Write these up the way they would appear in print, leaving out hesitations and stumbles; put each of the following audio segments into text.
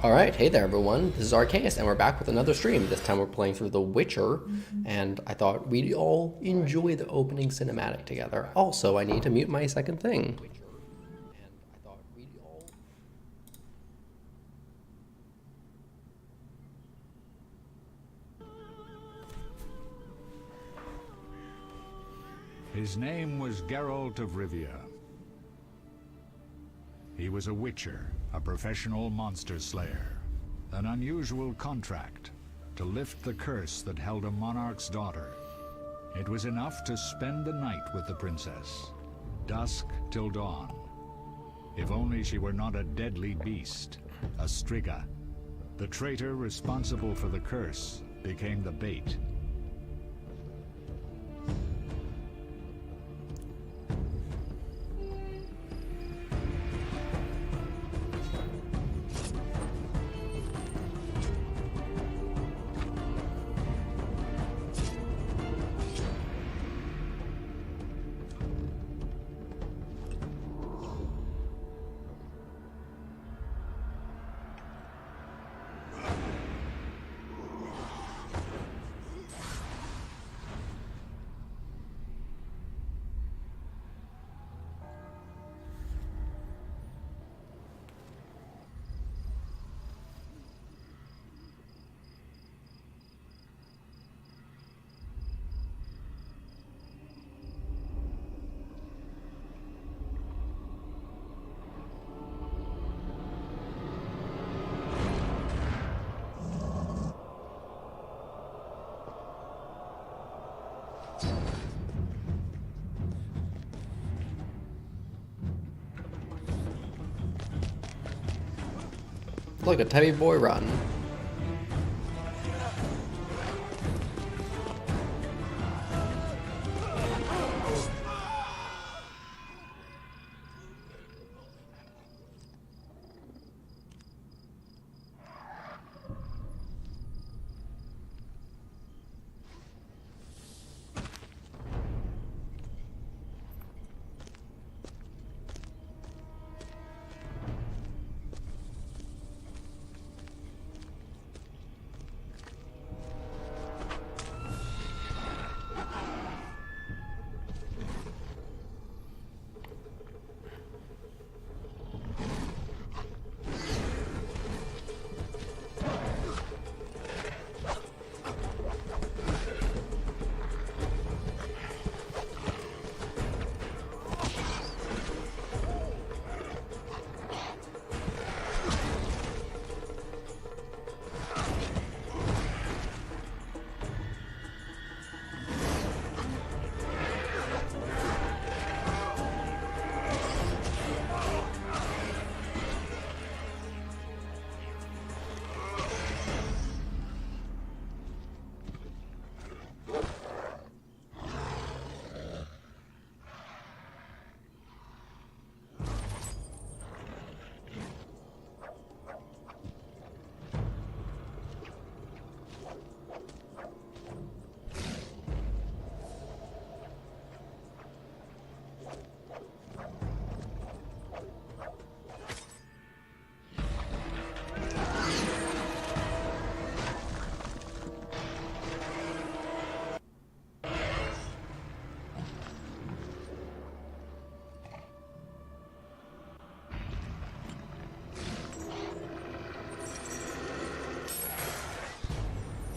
Alright, hey there everyone, this is Arceus, and we're back with another stream. This time we're playing through The Witcher, and I thought we'd all enjoy the opening cinematic together. Also, I need to mute my second thing. His name was Geralt of Rivia. He was a witcher, a professional monster slayer. An unusual contract to lift the curse that held a monarch's daughter. It was enough to spend the night with the princess, dusk till dawn. If only she were not a deadly beast, a striga. The traitor responsible for the curse became the bait. Look, a tubby boy run.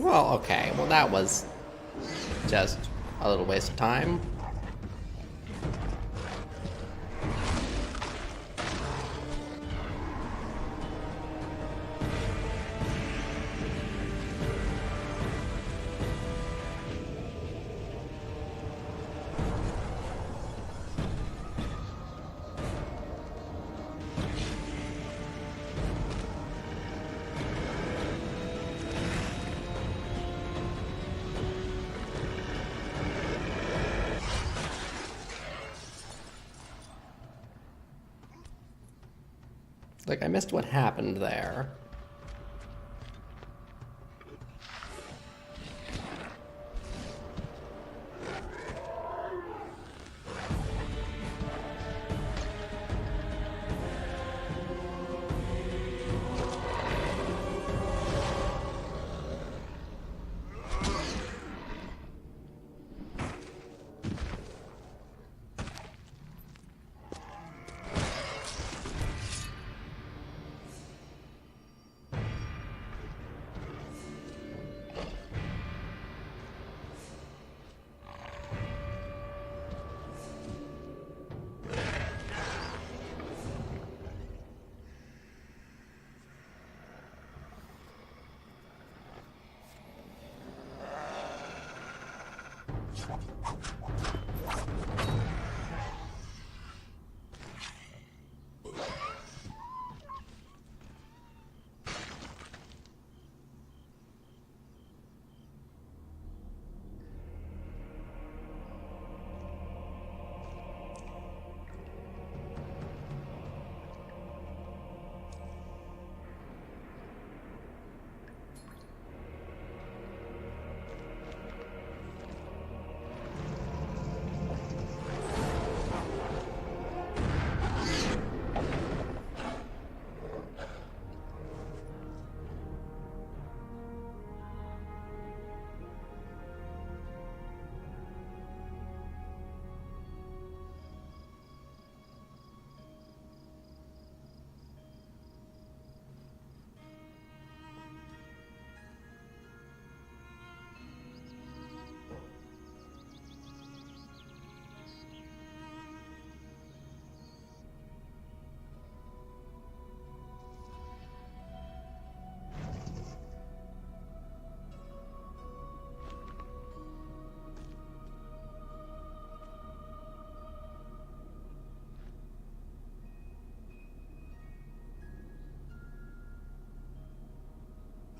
Well, okay, well that was just a little waste of time. Like, I missed what happened there.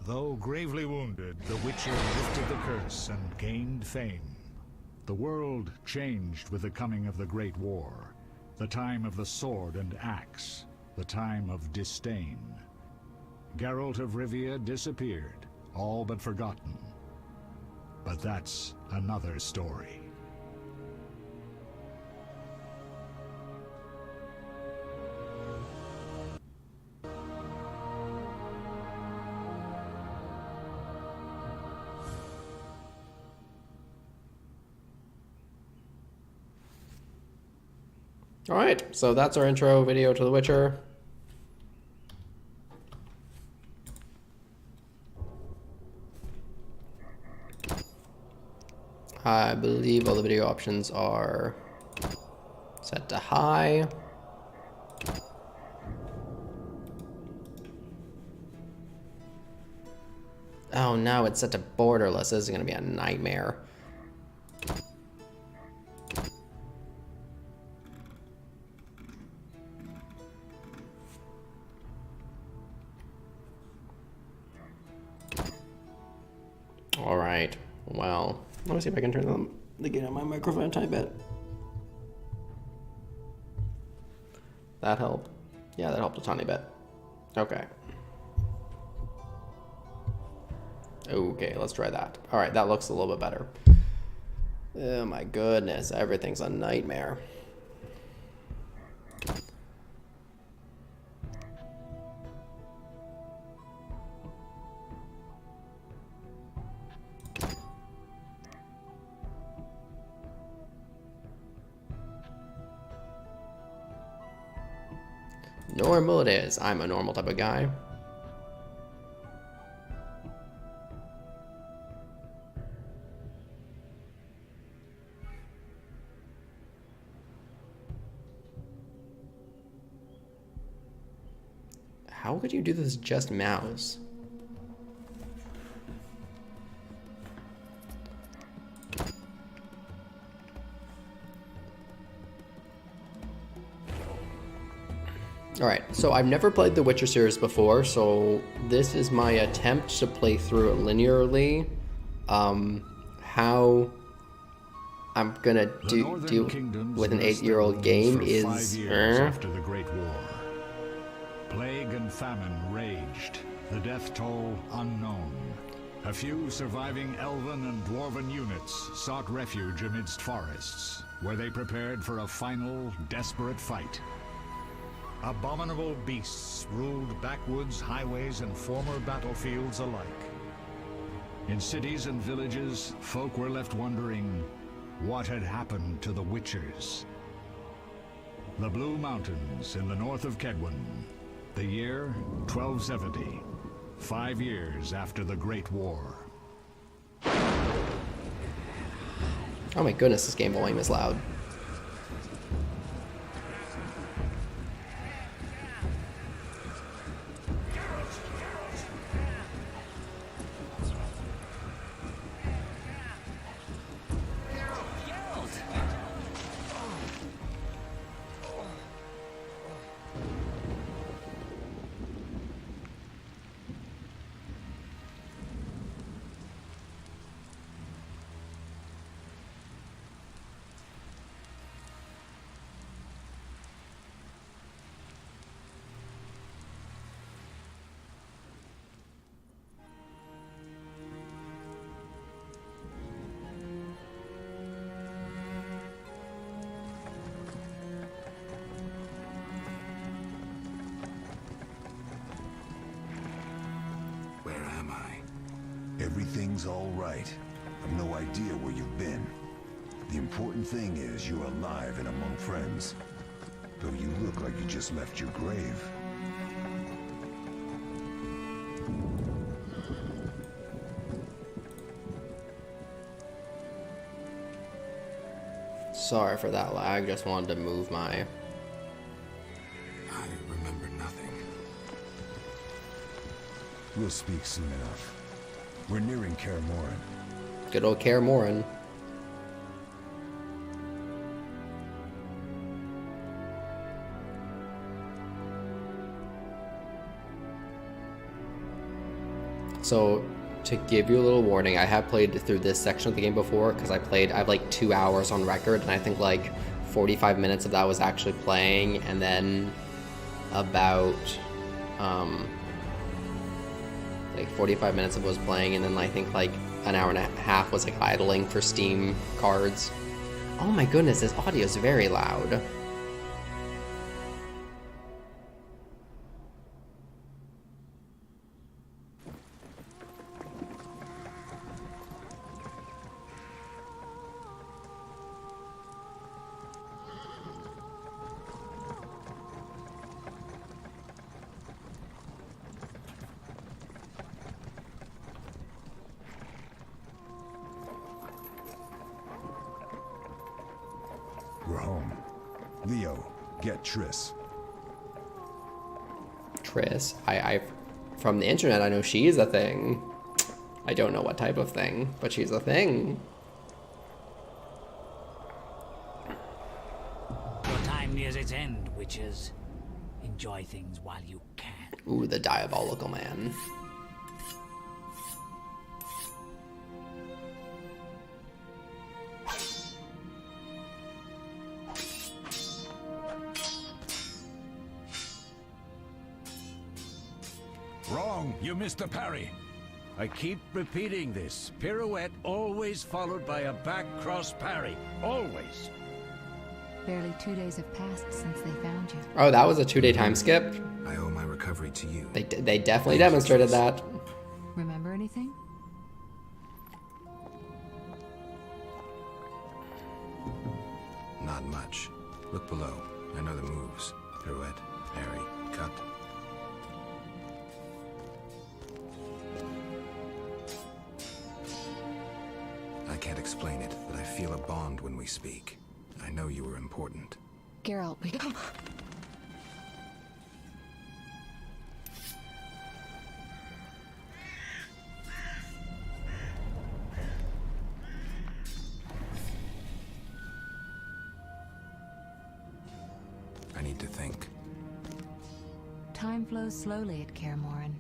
Though gravely wounded, the Witcher lifted the curse and gained fame. The world changed with the coming of the Great War, the time of the sword and axe, the time of disdain. Geralt of Rivia disappeared, all but forgotten. But that's another story. Alright, so that's our intro video to The Witcher. I believe all the video options are set to high. Oh no, it's set to borderless. This is going to be a nightmare. Alright, well, let me see if I can turn the gain on my microphone a tiny bit. That helped? Yeah, that helped a tiny bit. Okay. Okay, let's try that. Alright, that looks a little bit better. Oh my goodness, everything's a nightmare. Normal it is. I'm a normal type of guy. How could you do this just mouse? Alright, so I've never played the Witcher series before, so this is my attempt to play through it linearly. How I'm gonna deal with an 8-year-old game is... after the Great War. Plague and famine raged, the death toll unknown. A few surviving elven and dwarven units sought refuge amidst forests, where they prepared for a final, desperate fight. Abominable beasts ruled backwoods, highways, and former battlefields alike. In cities and villages, folk were left wondering what had happened to the Witchers. The Blue Mountains in the north of Kedwen. The year 1270, 5 years after the Great War. Oh my goodness, this game volume is loud. everything's all right. I've no idea where you've been. The important thing is you're alive and among friends. Though you look like you just left your grave. Sorry for that lag, just wanted to move my... I remember nothing. We'll speak soon enough. We're nearing Kaer Morhen. Good old Kaer Morhen. So, to give you a little warning, I have played through this section of the game before, because I have like 2 hours on record, and I think like 45 minutes of that was actually playing, and then about like 45 minutes of it was playing, and then I think like an hour and a half was like idling for Steam cards. Oh my goodness, this audio is very loud. We're home. Leo, get Triss. Triss, I from the internet, I know she's a thing. I don't know what type of thing, but she's a thing. Your time nears its end, witches. Enjoy things while you can. Ooh, the diabolical man. Wrong, you missed the parry. I keep repeating this. Pirouette always followed by a back cross parry. Always. Barely 2 days have passed since they found you. Oh, that was a 2-day time skip. I owe my recovery to you. They definitely demonstrated that. Remember anything? Not much. Look below. I know the moves. Pirouette, parry, cut. I can't explain it, but I feel a bond when we speak. I know you were important. Geralt, we come. I need to think. Time flows slowly at Kaer Morhen.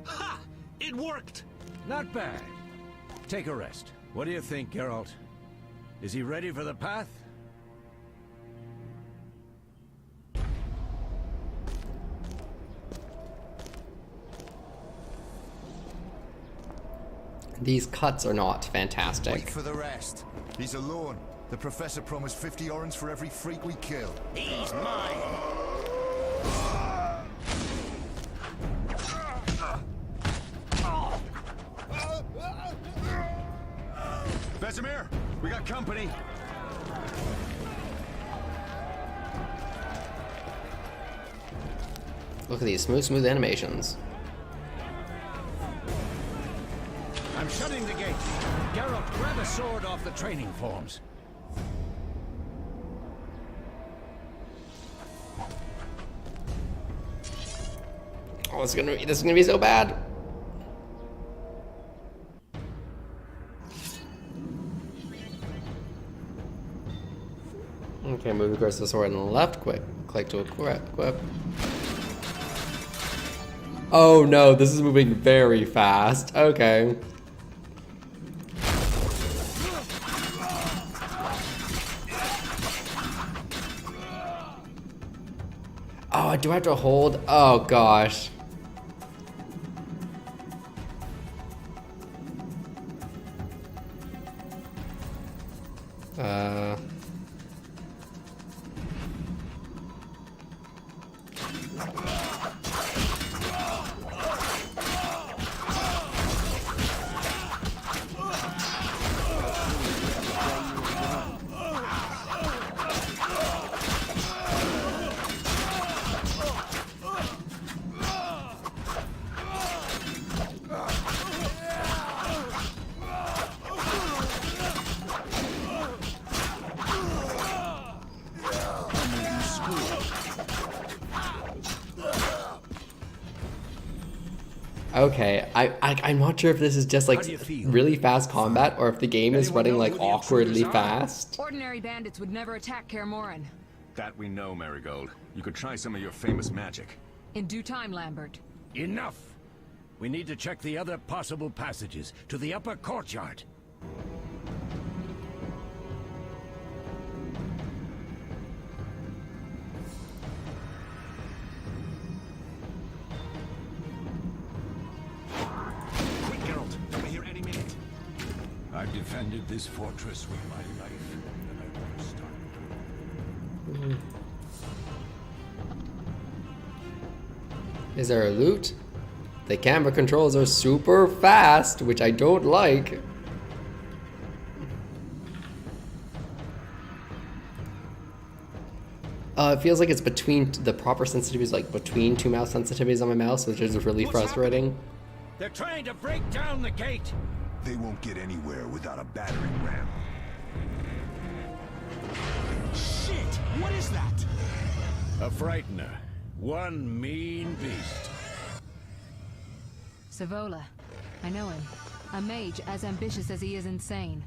Ha! It worked! Not bad. Take a rest. What do you think, Geralt? Is he ready for the path? These cuts are not fantastic. Wait for the rest. He's alone. The professor promised 50 orens for every freak we kill. He's mine! Vizima, we got company. Look at these smooth animations. I'm shutting the gate. Geralt, grab a sword off the training forms. Oh, this is gonna be so bad. Okay, move across the sword on the left. Quick, click to equip. Oh no, this is moving very fast. Okay. Oh, do I have to hold? Oh gosh. Okay, I'm not sure if this is just like How do you feel? really fast combat or if the game is Anyone running know like who the awkwardly intruders are? fast. Ordinary bandits would never attack Kaer Morhen. That we know, Marigold. You could try some of your famous magic. In due time, Lambert. Enough! We need to check the other possible passages to the upper courtyard. Quick, Geralt. I'll be here any minute. I've defended this fortress with my life, and I won't stop. Is there a loot? The camera controls are super fast, which I don't like. It feels like it's between the proper sensitivities, like between two mouse sensitivities on my mouse, which is really What's frustrating. They're trying to break down the gate! They won't get anywhere without a battering ram. Shit! What is that? A frightener. One mean beast. Savola. I know him. A mage as ambitious as he is insane.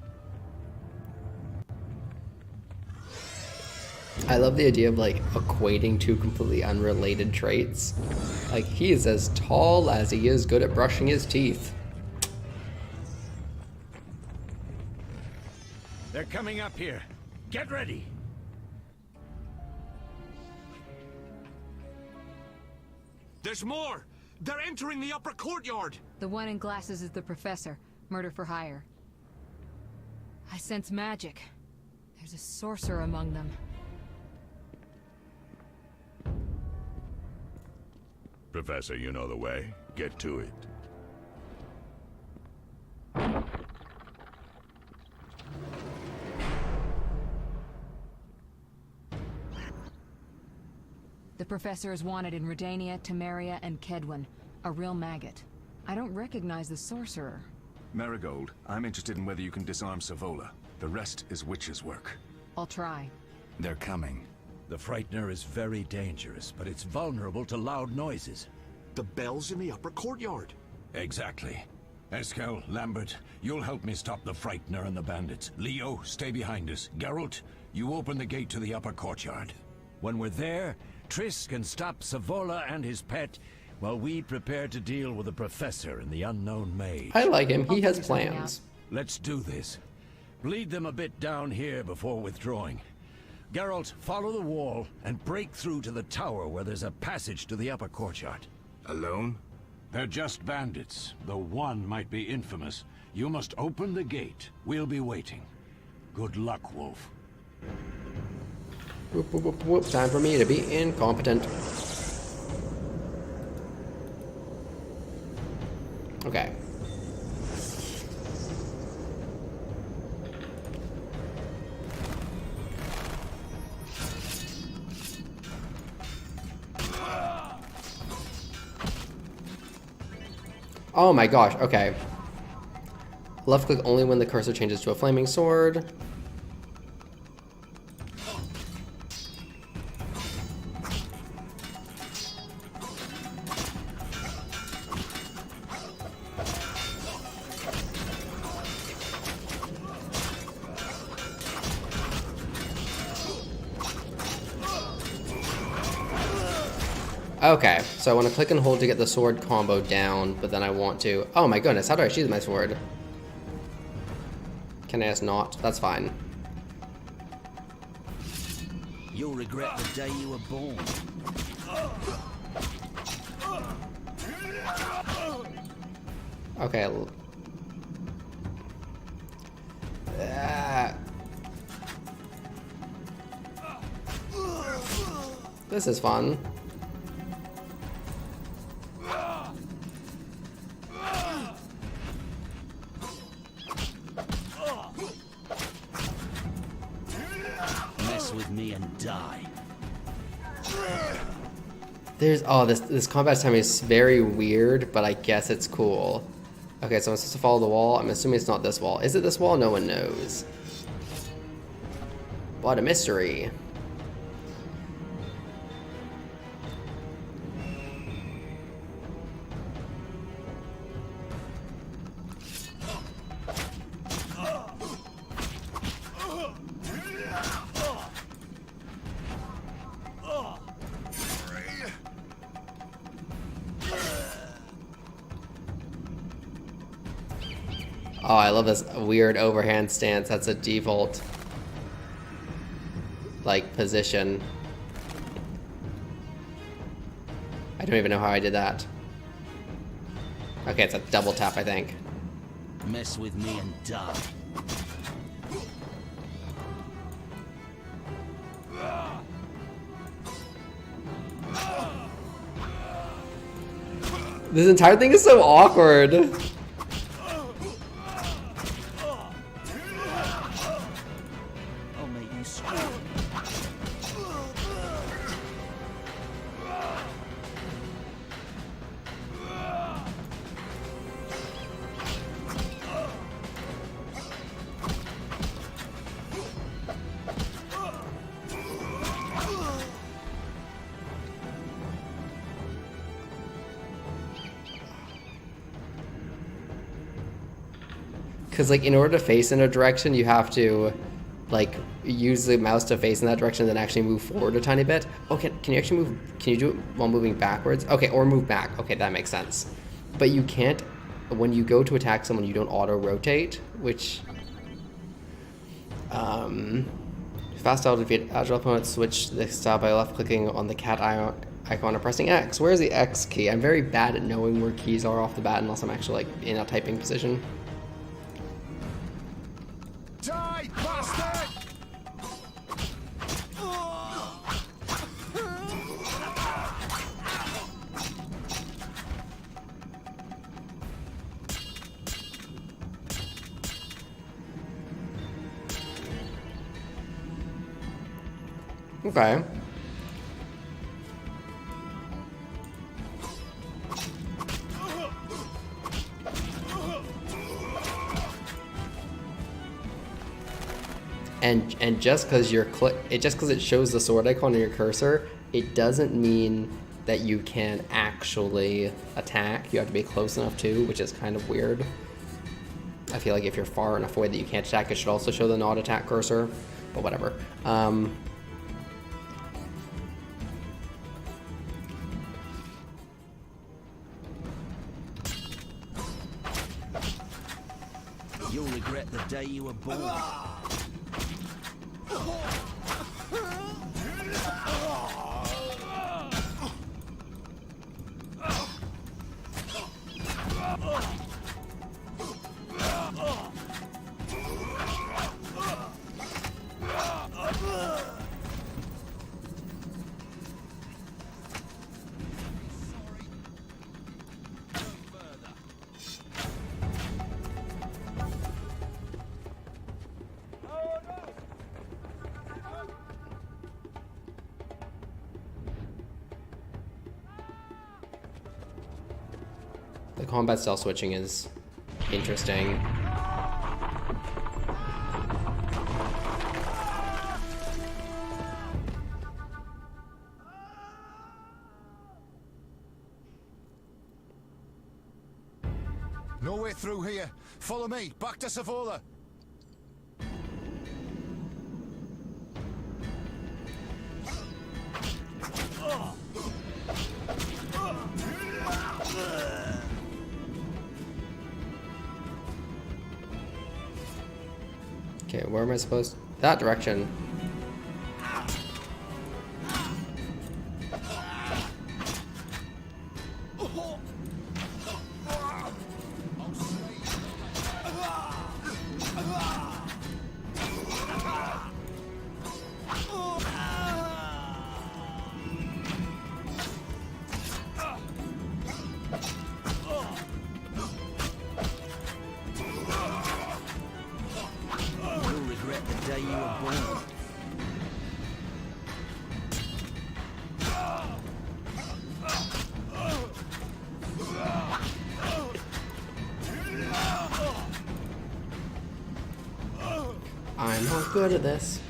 I love the idea of like equating two completely unrelated traits. Like he is as tall as he is good at brushing his teeth. They're coming up here. Get ready! There's more! They're entering the upper courtyard! The one in glasses is the professor. Murder for hire. I sense magic. There's a sorcerer among them. Professor, you know the way. Get to it. The professor is wanted in Redania, Temeria, and Kedwen. A real maggot. I don't recognize the sorcerer. Marigold, I'm interested in whether you can disarm Savola. The rest is witch's work. I'll try. They're coming. The frightener is very dangerous, but it's vulnerable to loud noises. The bell's in the upper courtyard. Exactly. Eskel, Lambert, you'll help me stop the frightener and the bandits. Leo, stay behind us. Geralt, you open the gate to the upper courtyard. When we're there, Triss can stop Savola and his pet while we prepare to deal with the professor and the unknown mage. I like him. He I'll has figure something plans. Let's do this. Bleed them a bit down here before withdrawing. Geralt, follow the wall and break through to the tower where there's a passage to the upper courtyard. Alone? They're just bandits, though one might be infamous. You must open the gate. We'll be waiting. Good luck, Wolf. Whoop, whoop, whoop, whoop. Time for me to be incompetent. Okay. Oh my gosh, okay. Left click only when the cursor changes to a flaming sword. Okay, so I want to click and hold to get the sword combo down, but then I want to... Oh my goodness, how do I sheath my sword? Can I just not? That's fine. You'll regret the day you were born. Okay. This is fun. Mess with me and die. There's this combat time is very weird, but I guess it's cool. Okay, so I'm supposed to follow the wall. I'm assuming it's not this wall. Is it this wall? No one knows. What a mystery. Oh, I love this weird overhand stance. That's a default, like, position. I don't even know how I did that. Okay, it's a double tap, I think. Mess with me and die. This entire thing is so awkward. I'll make you scream. Because, like, in order to face in a direction, you have to, like, use the mouse to face in that direction, then actually move forward a tiny bit. Oh, can you actually move? Can you do it while moving backwards? Okay, or move back. Okay, that makes sense. But you can't, when you go to attack someone, you don't auto-rotate, which... Fast out defeat agile opponents, switch the style by left-clicking on the cat icon and pressing X. Where's the X key? I'm very bad at knowing where keys are off the bat unless I'm actually, like, in a typing position. Die, bastard! Okay. And just because it shows the sword icon on your cursor, it doesn't mean that you can actually attack. You have to be close enough too, which is kind of weird. I feel like if you're far enough away that you can't attack, it should also show the not attack cursor, but whatever. You'll regret the day you were born. The combat style switching is interesting. No way through here. Follow me. Back to Savola. Okay, where am I supposed? That direction. You'll regret the day you were born. I'm not good at this.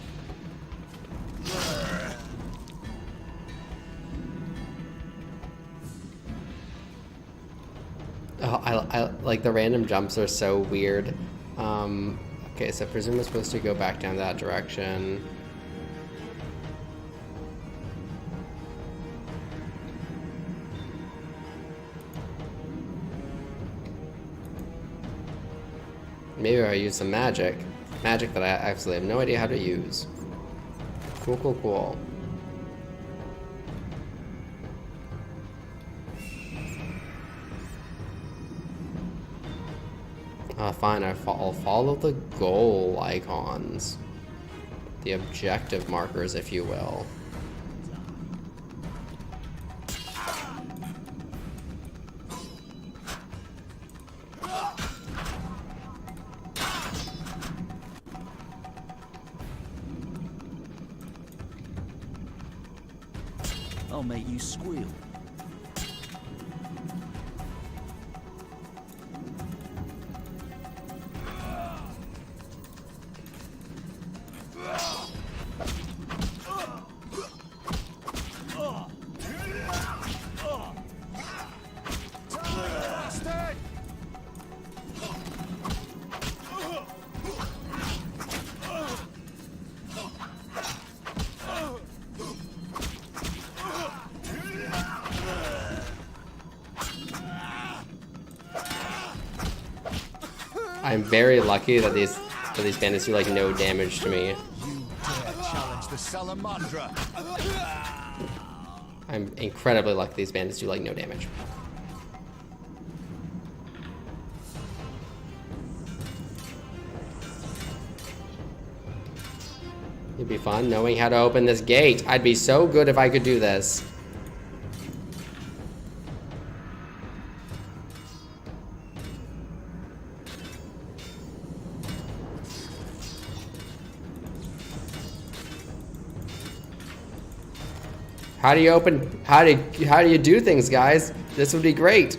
Oh, I like the random jumps are so weird. Okay, so I presume we're supposed to go back down that direction. Maybe I use some magic. Magic that I actually have no idea how to use. Cool, cool, cool. Fine, I'll follow the goal icons. The objective markers, if you will. I'll make you squeal. I'm very lucky that these bandits do like no damage to me. You dare challenge the Salamandra? I'm incredibly lucky these bandits do like no damage. It'd be fun knowing how to open this gate. I'd be so good if I could do this. How do you open, how do you do things, guys? This would be great.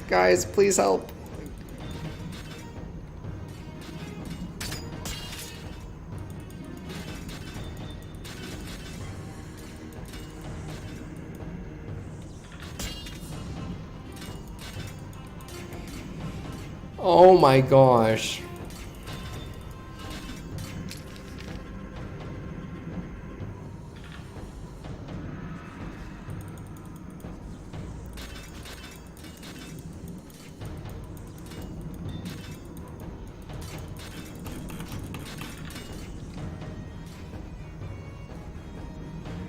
Guys, please help. Oh my gosh.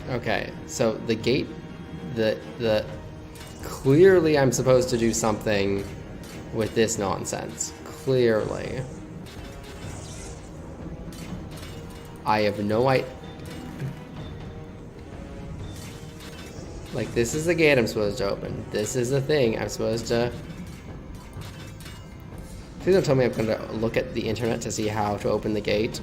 Okay, so the gate, the clearly I'm supposed to do something with this nonsense. Clearly. I have no idea. Like, this is the gate I'm supposed to open. This is the thing I'm supposed to... Please don't tell me I'm going to look at the internet to see how to open the gate.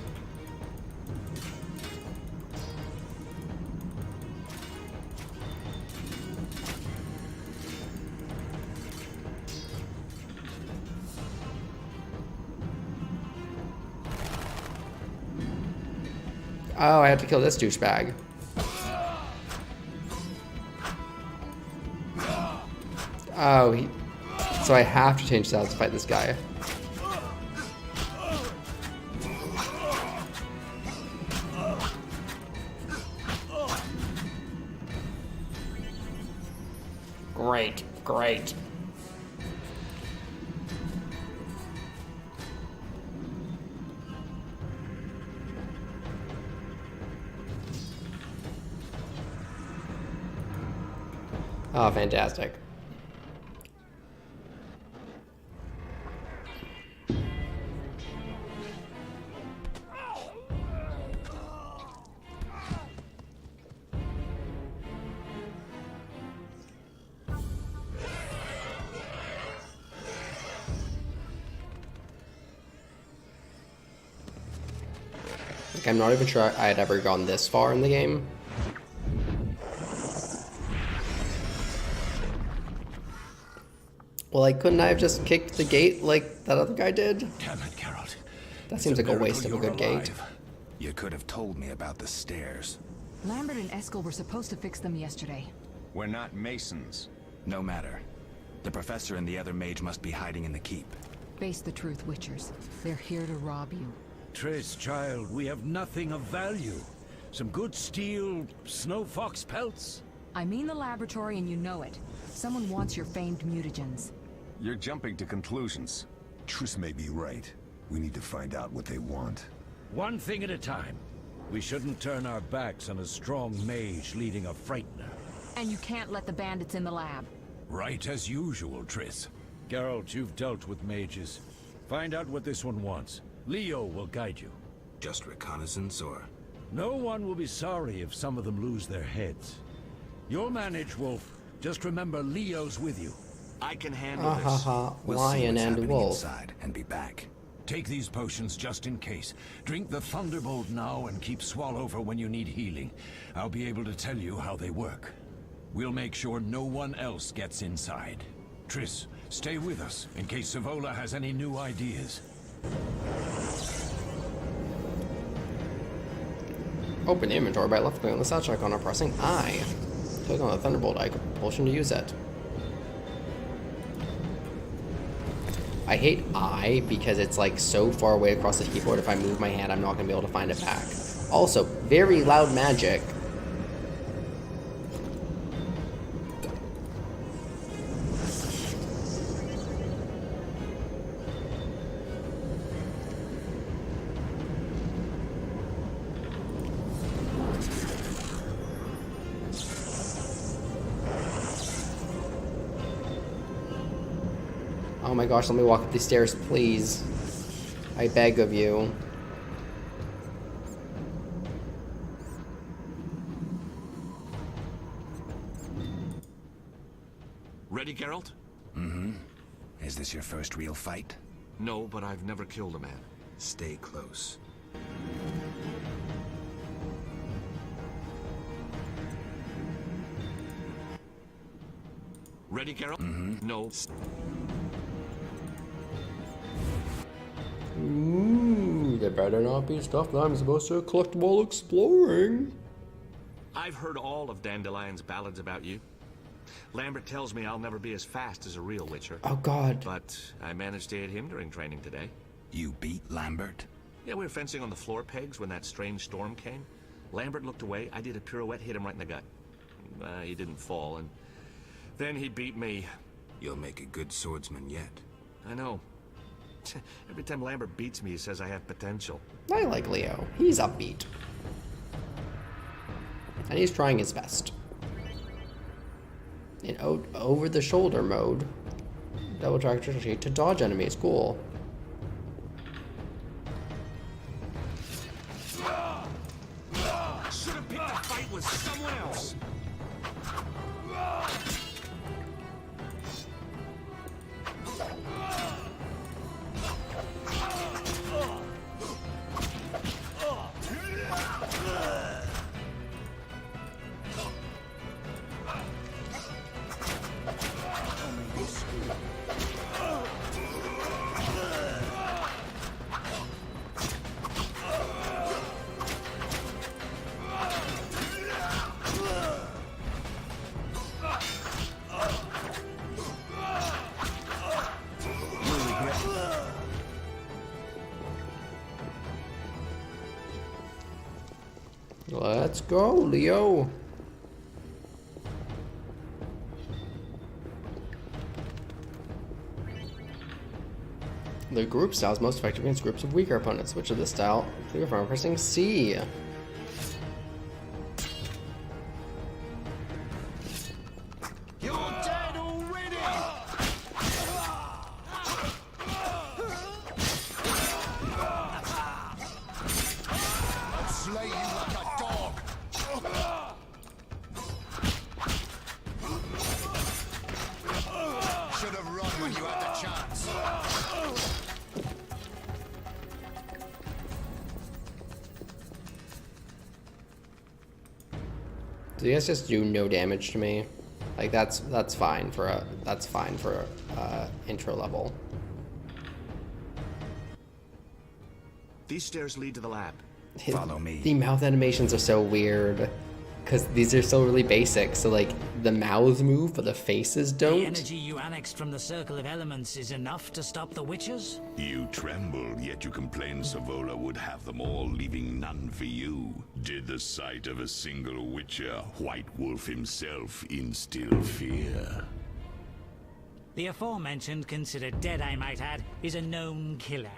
Oh, I have to kill this douchebag. Oh, so I have to change styles to fight this guy. Great, great. Oh, fantastic. Like, I'm not even sure I had ever gone this far in the game. Well, like, couldn't I have just kicked the gate like that other guy did? Damn it, Geralt. That seems like a waste of a good gate. You could have told me about the stairs. Lambert and Eskel were supposed to fix them yesterday. We're not masons. No matter. The professor and the other mage must be hiding in the keep. Face the truth, Witchers. They're here to rob you. Triss, child, we have nothing of value. Some good steel, snow fox pelts. I mean the laboratory and you know it. Someone wants your famed mutagens. You're jumping to conclusions. Triss may be right. We need to find out what they want. One thing at a time. We shouldn't turn our backs on a strong mage leading a frightener. And you can't let the bandits in the lab. Right as usual, Triss. Geralt, you've dealt with mages. Find out what this one wants. Leo will guide you. Just reconnaissance, or...? No one will be sorry if some of them lose their heads. You'll manage, Wolf. Just remember Leo's with you. I can handle this. We'll see Lion what's and happening wolf. inside and be back. Take these potions just in case. Drink the Thunderbolt now and keep Swallover when you need healing. I'll be able to tell you how they work. We'll make sure no one else gets inside. Triss, stay with us in case Savola has any new ideas. Open the inventory by left-clicking on the satchel icon or pressing I. Click on the Thunderbolt icon propulsion to use it. I hate I because it's like so far away across the keyboard. If I move my hand, I'm not going to be able to find it back. Also, very loud magic. Oh my gosh, let me walk up these stairs, please. I beg of you. Ready, Geralt? Mm-hmm. Is this your first real fight? No, but I've never killed a man. Stay close. Ready, Geralt? Mm-hmm. No. Ooh, there better not be stuff that I'm supposed to collect while exploring. I've heard all of Dandelion's ballads about you. Lambert tells me I'll never be as fast as a real Witcher. Oh god. But I managed to hit him during training today. You beat Lambert? Yeah, we were fencing on the floor pegs when that strange storm came. Lambert looked away, I did a pirouette, hit him right in the gut. He didn't fall, and then he beat me. You'll make a good swordsman yet. I know. Every time Lambert beats me, he says I have potential. I like Leo. He's upbeat. And he's trying his best. In over-the-shoulder mode, double track to dodge enemies. Cool. Should have picked a fight with someone else. Let's go, Leo. The group style is most effective against groups of weaker opponents. Switch to this style. Clear from pressing C. You're dead already! I'll slay you like a dog! Should have run when you had the chance. Do you guys just do no damage to me? Like that's fine for a intro level. These stairs lead to the lab. Follow me. The mouth animations are so weird. because these are still really basic. So like the mouths move, but the faces The don't. energy you annexed from the Circle of Elements is enough to stop the Witchers? You trembled, yet you complained Savola would have them all, leaving none for you. Did the sight of a single Witcher, White Wolf himself, instill fear? The aforementioned, considered dead I might add, is a known killer.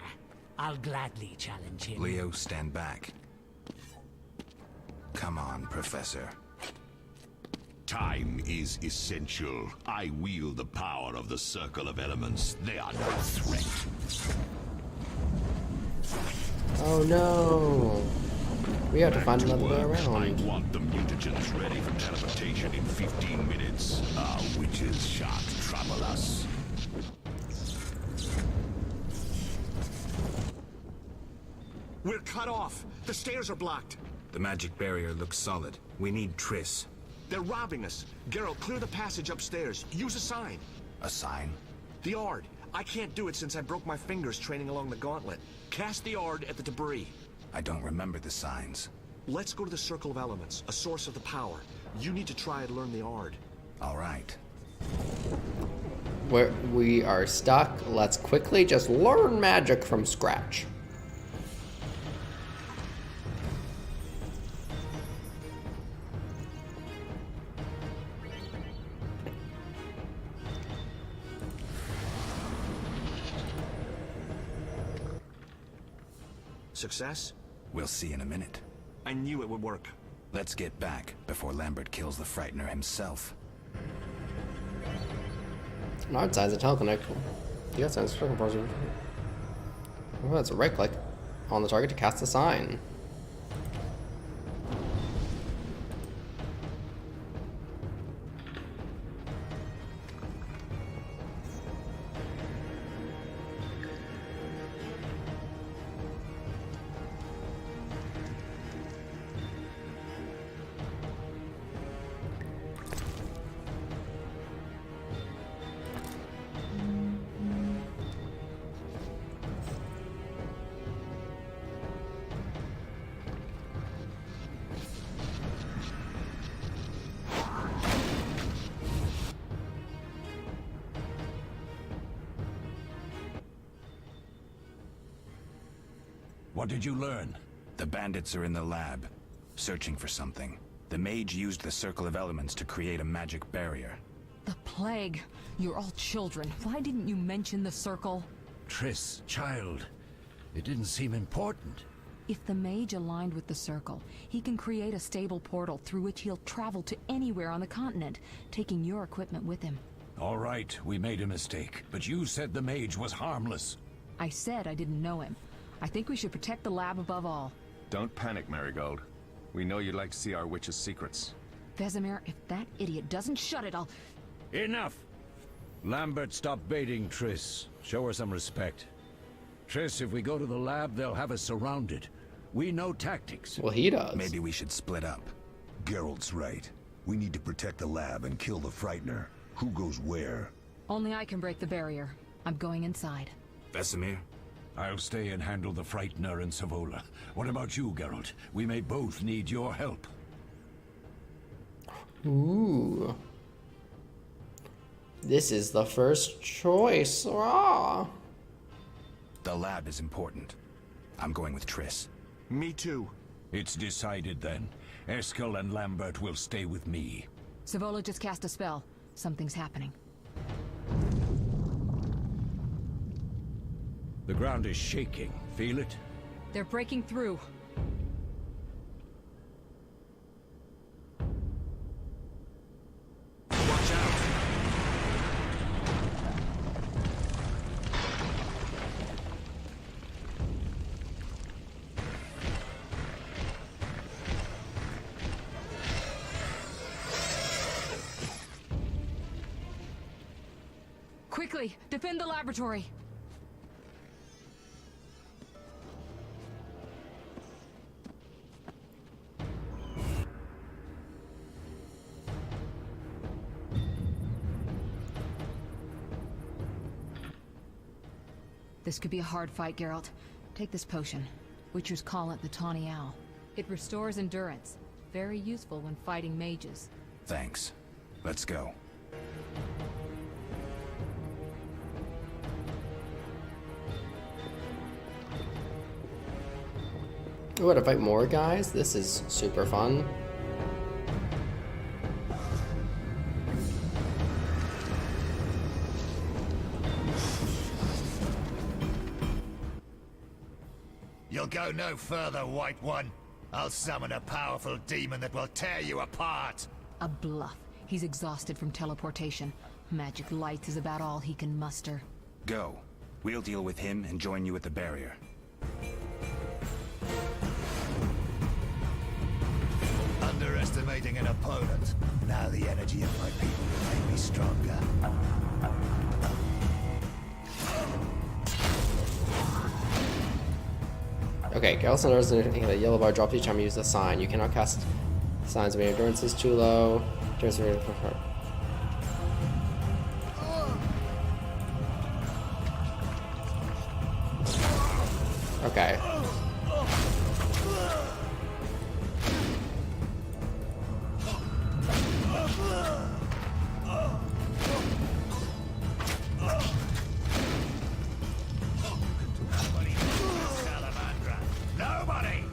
I'll gladly challenge him. Leo, stand back. Come on, Professor. Time is essential. I wield the power of the Circle of Elements. They are no threat. Oh no! We have to Back find to another way work. I around. want the mutagens ready for teleportation in 15 minutes. Our witches shan't trouble us. We're cut off. The stairs are blocked. The magic barrier looks solid. We need Triss. They're robbing us. Geralt, clear the passage upstairs. Use a sign. A sign? The Ard. I can't do it since I broke my fingers training along the gauntlet. Cast the Ard at the debris. I don't remember the signs. Let's go to the Circle of Elements, a source of the power. You need to try and learn the Ard. All right. We are stuck. Let's quickly just learn magic from scratch. Success? We'll see in a minute. I knew it would work. Let's get back before Lambert kills the Frightener himself. Nod signs a teleconnect. Yeah, signs circle positive. Oh, that's a right click on the target to cast a sign. What did you learn? The bandits are in the lab, searching for something. The mage used the Circle of Elements to create a magic barrier. The plague. You're all children. Why didn't you mention the circle? Triss, child. It didn't seem important. If the mage aligned with the circle, he can create a stable portal through which he'll travel to anywhere on the continent, taking your equipment with him. All right, we made a mistake, but you said the mage was harmless. I said I didn't know him. I think we should protect the lab above all. Don't panic, Marigold. We know you'd like to see our witch's secrets. Vesemir, if that idiot doesn't shut it, I'll... Enough! Lambert, stop baiting Triss. Show her some respect. Triss, if we go to the lab, they'll have us surrounded. We know tactics. Well, he does. Maybe we should split up. Geralt's right. We need to protect the lab and kill the Frightener. Who goes where? Only I can break the barrier. I'm going inside. Vesemir? I'll stay and handle the Frightener and Savola. What about you, Geralt? We may both need your help. Ooh. This is the first choice. Ah. The lab is important. I'm going with Triss. Me too. It's decided then. Eskel and Lambert will stay with me. Savola just cast a spell. Something's happening. The ground is shaking. Feel it? They're breaking through. Watch out. Quickly, defend the laboratory. This could be a hard fight, Geralt. Take this potion. Witchers call it the Tawny Owl. It restores endurance. very useful when fighting mages. Thanks. Let's go. Oh, to fight more guys? This is super fun. You'll go no further, White One. I'll summon a powerful demon that will tear you apart. A bluff. He's exhausted from teleportation. Magic lights is about all he can muster. Go. We'll deal with him and join you at the barrier. Underestimating an opponent. Now the energy of my people will make me stronger. Okay, Garrison knows a yellow bar drops each time you use the sign. You cannot cast signs when your endurance is too low. Okay. Nobody!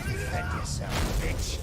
Defend yourself, bitch.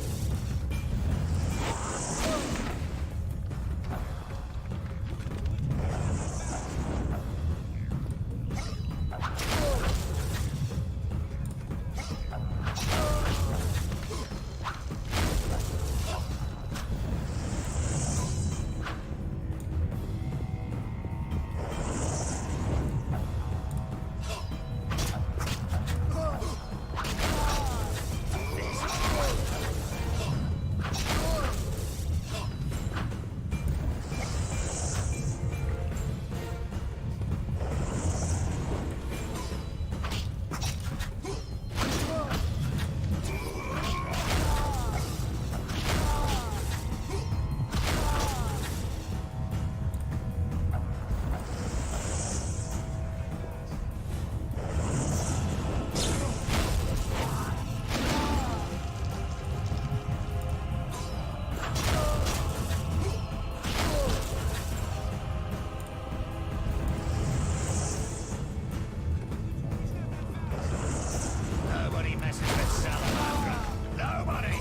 Nobody messes with Salamandra. Nobody!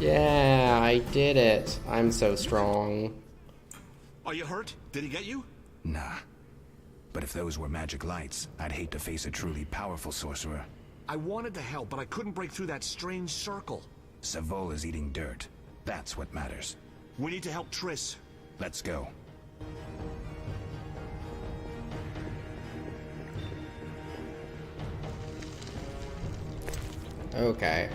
Yeah, I did it. I'm so strong. Are you hurt? Did he get you? Nah. But if those were magic lights, I'd hate to face a truly powerful sorcerer. I wanted to help, but I couldn't break through that strange circle. Savola's eating dirt. That's what matters. We need to help Triss. Let's go. Okay,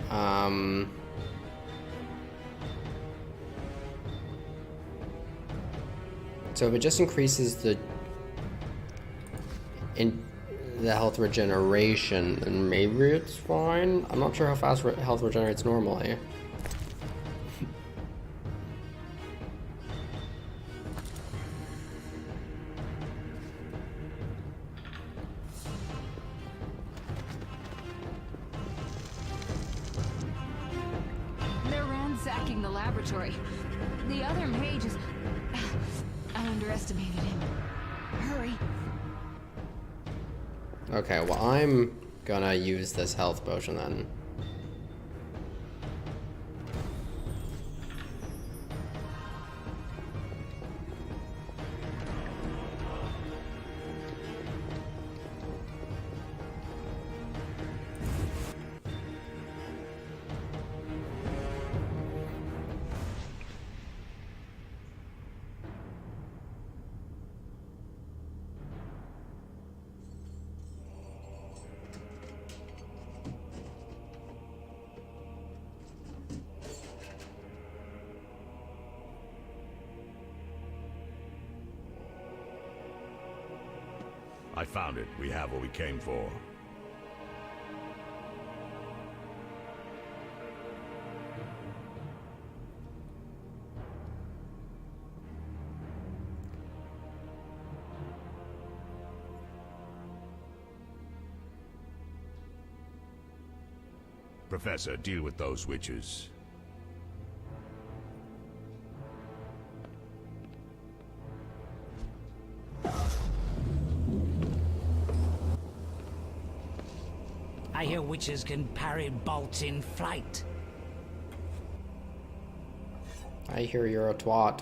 so if it just increases the health regeneration, then maybe it's fine. I'm not sure how fast health regenerates normally. They're ransacking the laboratory. The other mage is... I underestimated him. Hurry. Okay, well I'm gonna use this health potion then. I found it. We have what we came for. Professor, deal with those witches. I hear witches can parry bolts in flight. I hear you're a twat.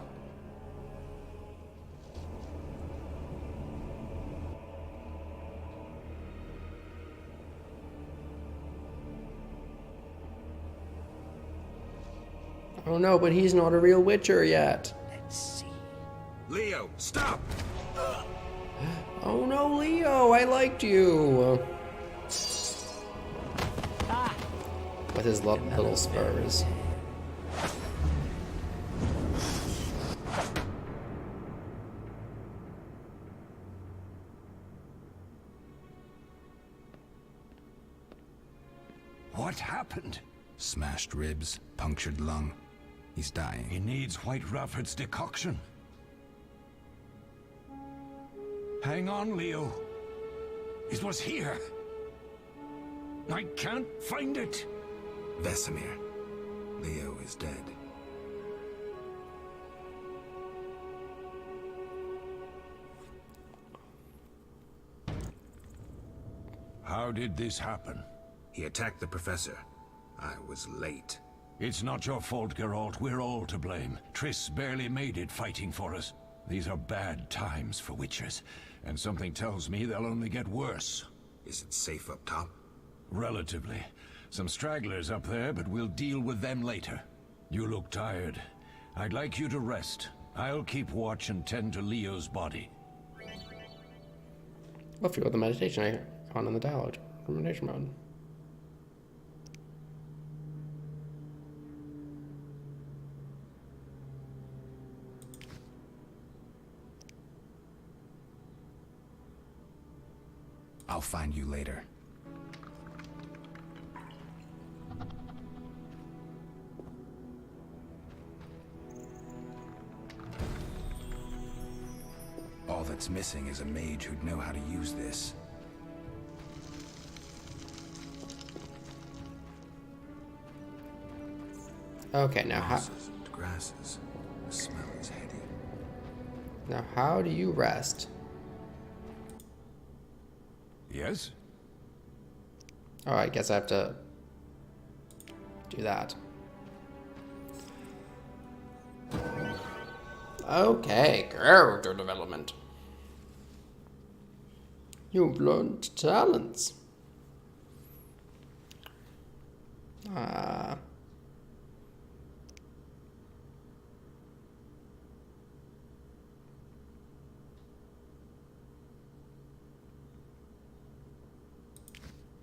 Oh no, but he's not a real witcher yet. Let's see. Leo, stop! Oh no, Leo, I liked you. Ah, With his little spurs. What happened? Smashed ribs, punctured lung. He's dying. He needs White Rafford's decoction. Hang on, Leo. It was here. I can't find it. Vesemir. Leo is dead. How did this happen? He attacked the professor. I was late. It's not your fault, Geralt. We're all to blame. Triss barely made it fighting for us. These are bad times for witchers, and something tells me they'll only get worse. Is it safe up top? Relatively. Some stragglers up there, but we'll deal with them later. You look tired. I'd like you to rest. I'll keep watch and tend to Leo's body. Well, if you go with the meditation icon in the dialogue, meditation mode. I'll find you later. All that's missing is a mage who'd know how to use this. Okay, now how? Mosses and grasses. The smell is heady. Now how do you rest? Yes? Oh, I guess I have to do that. Okay, character development. You've learned talents.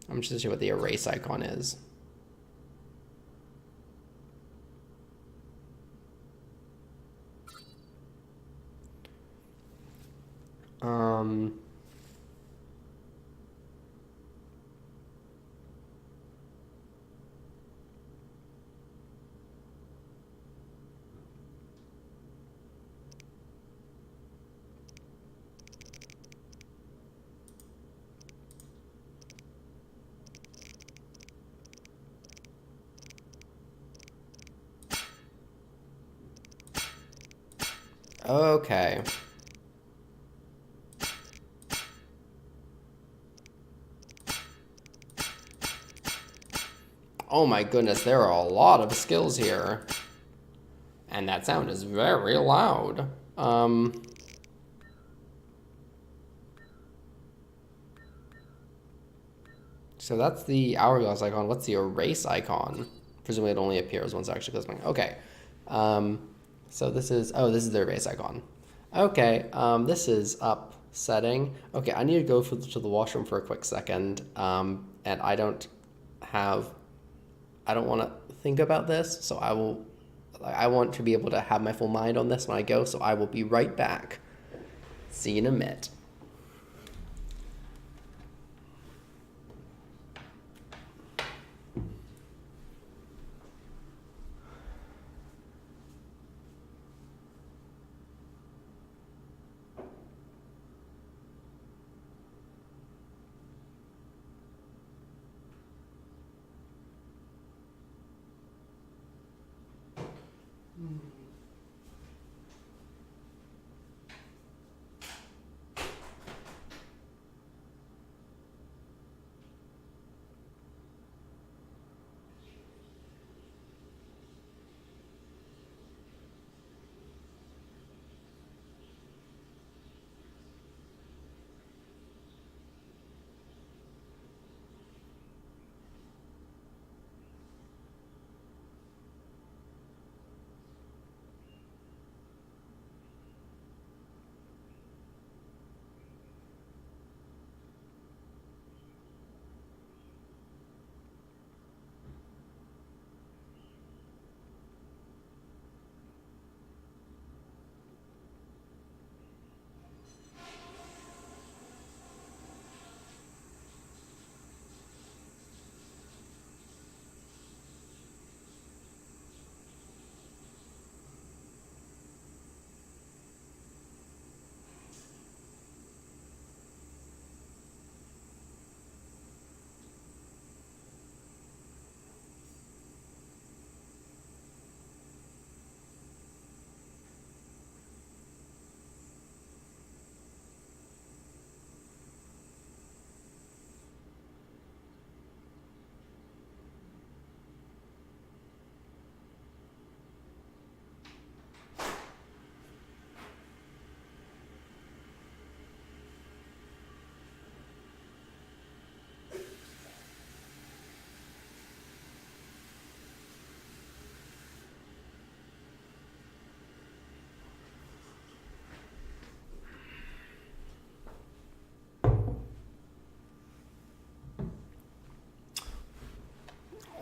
I'm just to see what the erase icon is. Okay. Oh my goodness, there are a lot of skills here. And that sound is very loud. So that's the hourglass icon. What's the erase icon? Presumably it only appears once it actually goes blank. Okay. So this is, oh, this is the erase icon. Okay, this is up setting. Okay, I need to go to the washroom for a quick second. And I don't want to think about this, so I want to be able to have my full mind on this when I go, so I will be right back. See you in a minute.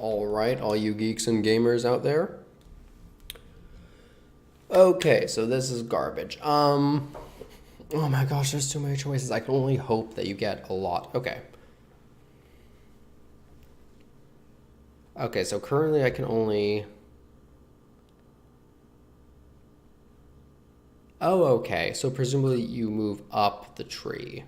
All right, all you geeks and gamers out there. Okay, so this is garbage. Oh my gosh, there's too many choices. I can only hope that you get a lot. Okay. Okay, so currently I can only... Oh, okay. So presumably you move up the tree.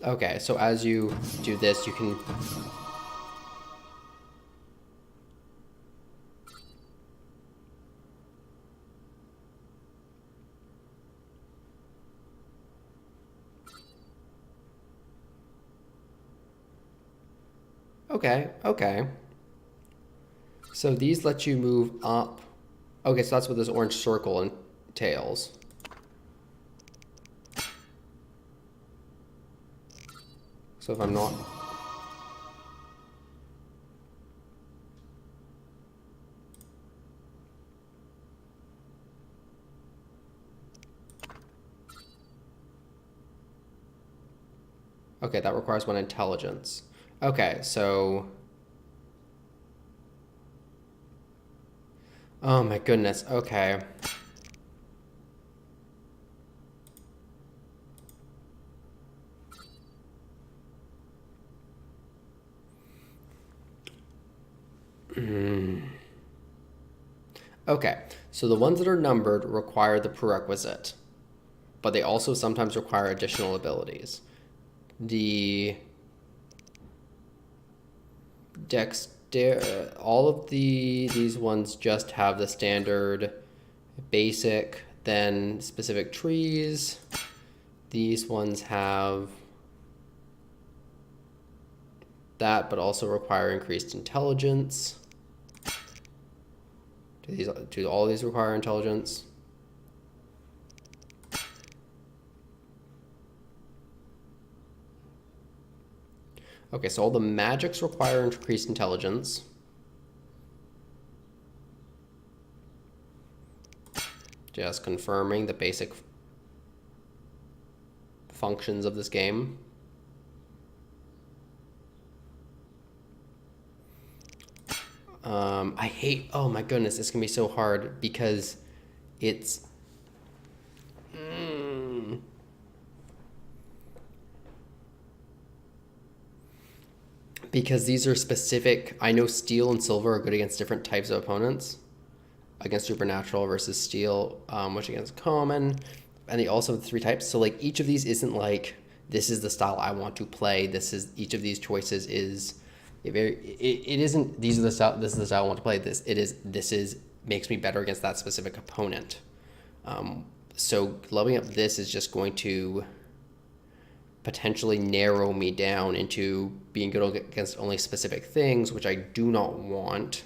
Okay, so as you do this, you can... Okay, okay. So these let you move up. Okay, so that's what this orange circle entails. So if I'm not... Okay, that requires 1 intelligence. Okay, so... Oh my goodness, okay. Okay, so the ones that are numbered require the prerequisite, but they also sometimes require additional abilities. The all of these ones just have the standard basic, then specific trees. These ones have that, but also require increased intelligence. Do all these require intelligence? Okay, so all the magics require increased intelligence. Just confirming the basic functions of this game. I hate, oh my goodness, it's gonna be so hard because it's... Because these are specific, I know steel and silver are good against different types of opponents. Against supernatural versus steel, which against common. And they also have 3 types. So like each of these isn't like, this is the style I want to play. This is, each of these choices is, it isn't, these are the style, this is the style I want to play. This is, makes me better against that specific opponent. So leveling up this is just going to potentially narrow me down into being good against only specific things, which I do not want.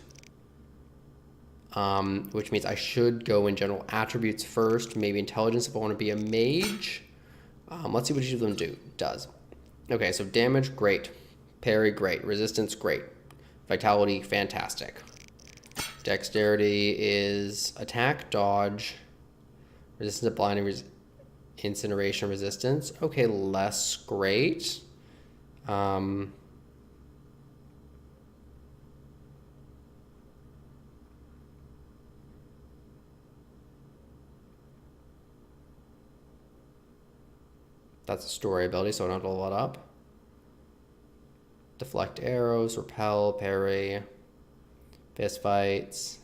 Which means I should go in general attributes first, maybe intelligence if I want to be a mage. Let's see what each of them does. Okay, so damage, great. Parry, great. Resistance, great. Vitality, fantastic. Dexterity is attack, dodge, resistance to blinding, incineration, resistance. Okay, less great. That's a story ability, so I don't have to level it up. Deflect arrows, repel, parry, fist fights.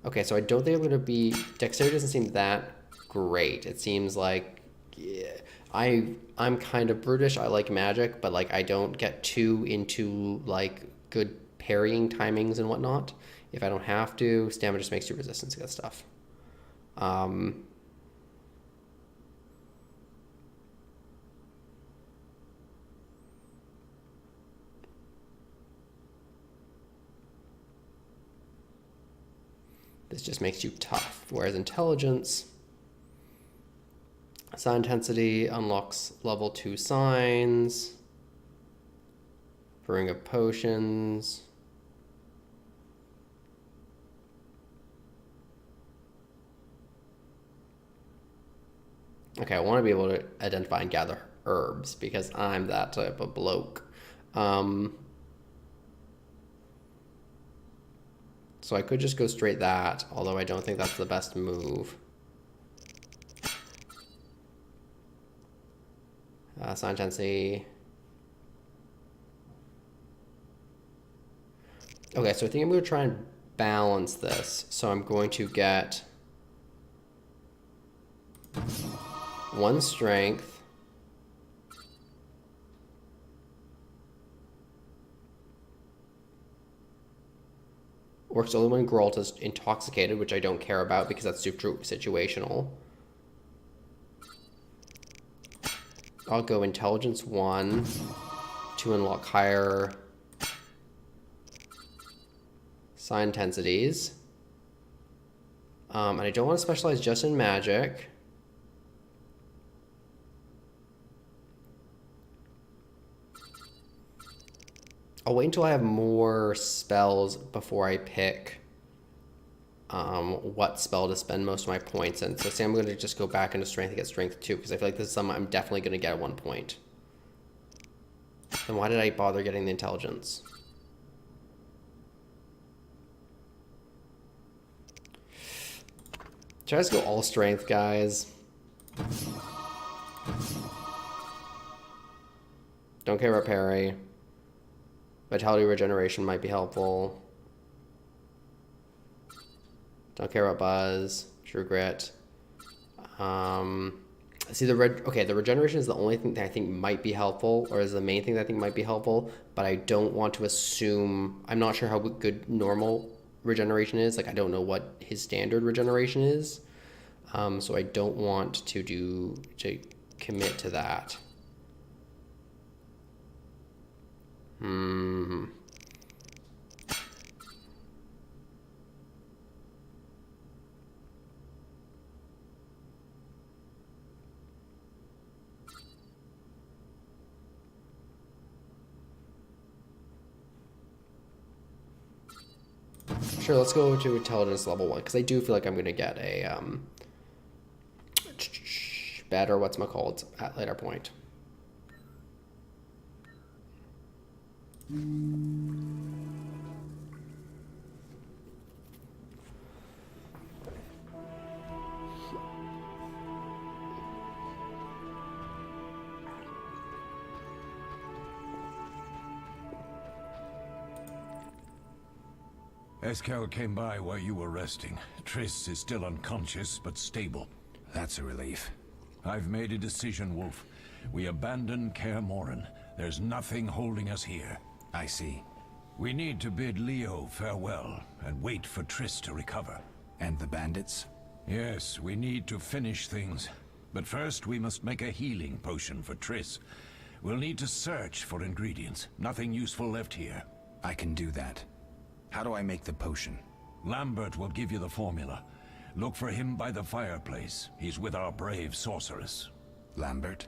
Okay, so I don't think I'm going to be... Dexterity doesn't seem that great. It seems like... Yeah, I'm kind of brutish. I like magic, but like I don't get too into like good parrying timings and whatnot. If I don't have to, stamina just makes you resistance against stuff. This just makes you tough, whereas intelligence, sign intensity unlocks level 2 signs, brewing of potions. Okay, I want to be able to identify and gather herbs because I'm that type of bloke. So I could just go straight that, although I don't think that's the best move. Sign intensity. Okay, so I think I'm going to try and balance this. So I'm going to get 1 strength. Works only when Geralt is intoxicated, which I don't care about because that's super situational. I'll go Intelligence 1 to unlock higher sign intensities. And I don't want to specialize just in magic. I'll wait until I have more spells before I pick what spell to spend most of my points in. So say I'm going to just go back into strength and get strength 2 because I feel like this is something I'm definitely going to get at 1 point. Then why did I bother getting the intelligence? Should I just go all strength, guys? Don't care about parry. Vitality regeneration might be helpful. Don't care about buzz. True grit. See the regeneration is the only thing that I think might be helpful, or is the main thing that I think might be helpful. But I don't want to assume. I'm not sure how good normal regeneration is. Like I don't know what his standard regeneration is. So I don't want to commit to that. Sure, let's go to intelligence level 1 because I do feel like I'm gonna get a better what's-my-called at later point. Eskel came by while you were resting. Triss is still unconscious, but stable. That's a relief. I've made a decision, Wolf. We abandon Kaer Morhen. There's nothing holding us here. I see. We need to bid Leo farewell and wait for Triss to recover. And the bandits? Yes, we need to finish things. But first, we must make a healing potion for Triss. We'll need to search for ingredients. Nothing useful left here. I can do that. How do I make the potion? Lambert will give you the formula. Look for him by the fireplace. He's with our brave sorceress. Lambert?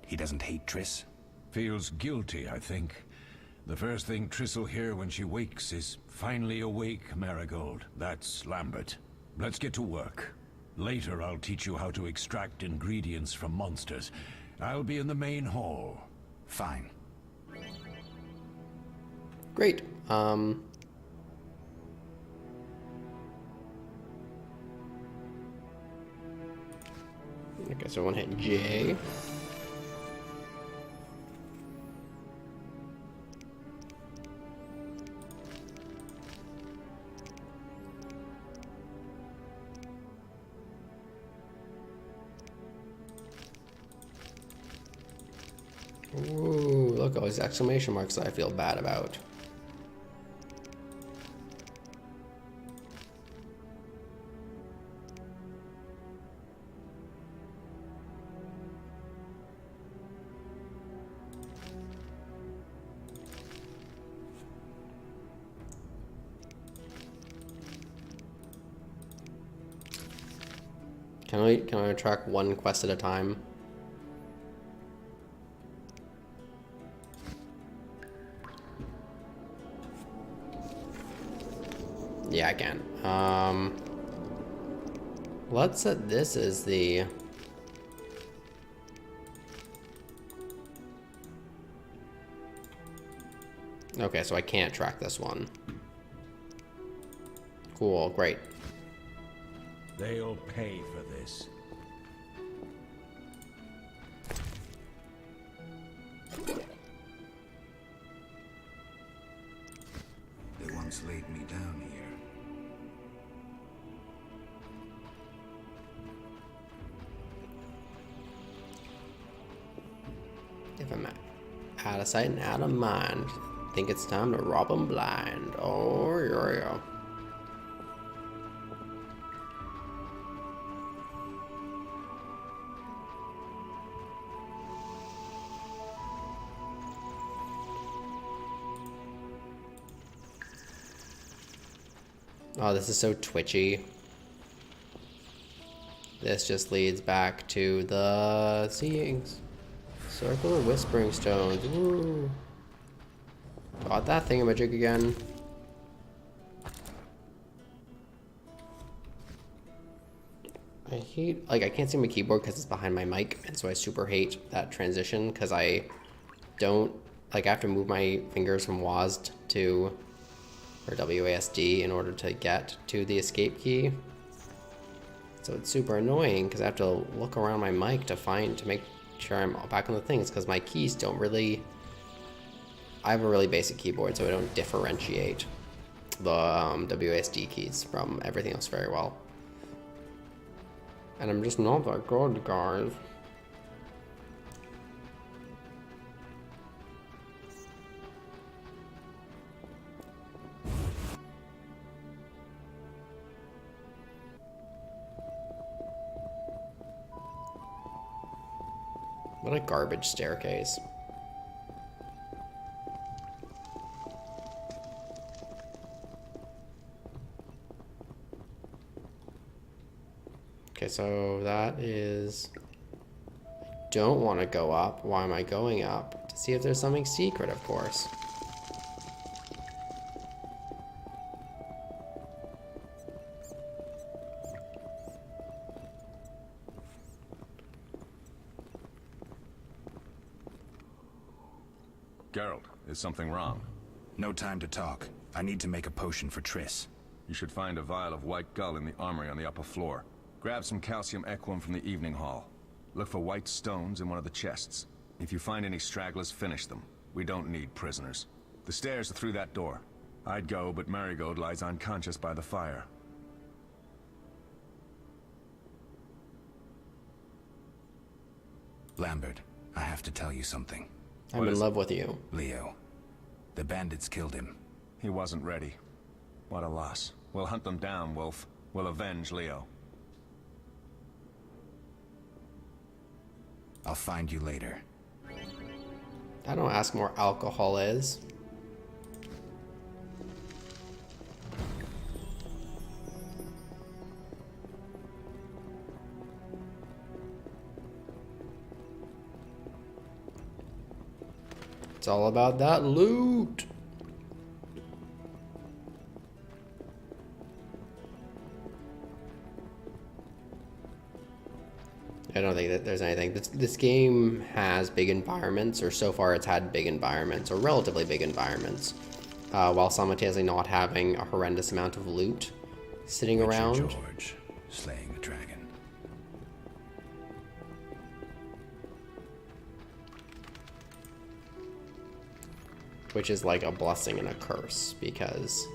He doesn't hate Triss? Feels guilty, I think. The first thing Triss will hear when she wakes is, "Finally awake, Marigold." That's Lambert. Let's get to work. Later I'll teach you how to extract ingredients from monsters. I'll be in the main hall. Fine. Great. Okay, so I want to hit J. Ooh, look, all these exclamation marks that I feel bad about. Can I track one quest at a time? Yeah, I can. Let's set this as the Okay, so I can't track this one. Cool, great. They'll pay for this. They once laid me down here. If I'm out of sight and out of mind, think it's time to rob 'em blind. Oh, yeah. Oh, this is so twitchy. This just leads back to the seeings. Circle of Whispering Stones. Woo. Got that thingamajig again. I hate, like, I can't see my keyboard because it's behind my mic, and so I super hate that transition because I don't, like, I have to move my fingers from WASD to, or WASD in order to get to the escape key. So it's super annoying because I have to look around my mic to make sure I'm back on the things because my keys don't really, I have a really basic keyboard, so I don't differentiate the WASD keys from everything else very well. And I'm just not that good, guys. What a garbage staircase. Okay, so that is... I don't want to go up. Why am I going up? To see if there's something secret, of course. Geralt, is something wrong? No time to talk. I need to make a potion for Triss. You should find a vial of white gull in the armory on the upper floor. Grab some calcium equum from the evening hall. Look for white stones in one of the chests. If you find any stragglers, finish them. We don't need prisoners. The stairs are through that door. I'd go, but Marigold lies unconscious by the fire. Lambert, I have to tell you something. I'm in love with you. Leo. The bandits killed him. He wasn't ready. What a loss. We'll hunt them down, Wolf. We'll avenge Leo. I'll find you later. I don't ask more alcohol is. It's all about that loot. I don't think that there's anything. This game has big environments, or so far it's had big environments, or relatively big environments, while simultaneously not having a horrendous amount of loot sitting around. George, slaying the dragon. Which is like a blessing and a curse, because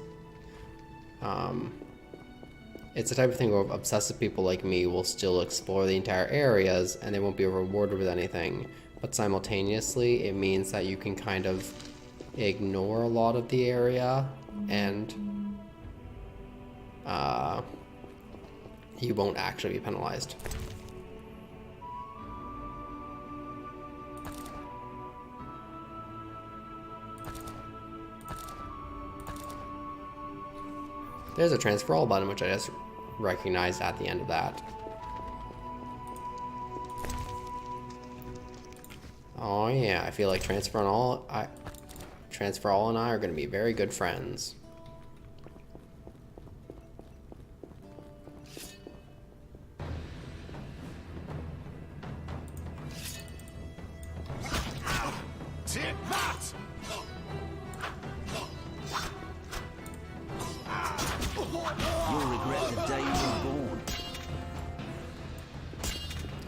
it's the type of thing where obsessive people like me will still explore the entire areas and they won't be rewarded with anything. But simultaneously, it means that you can kind of ignore a lot of the area and you won't actually be penalized. There's a transfer all button, which I just recognized at the end of that. Oh yeah, I feel like Transfer All and I are going to be very good friends.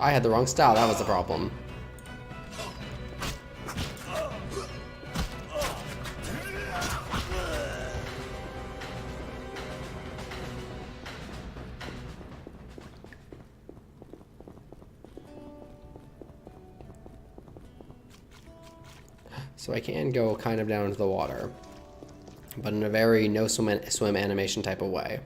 I had the wrong style, that was the problem. So I can go kind of down into the water, but in a very no swim animation type of way.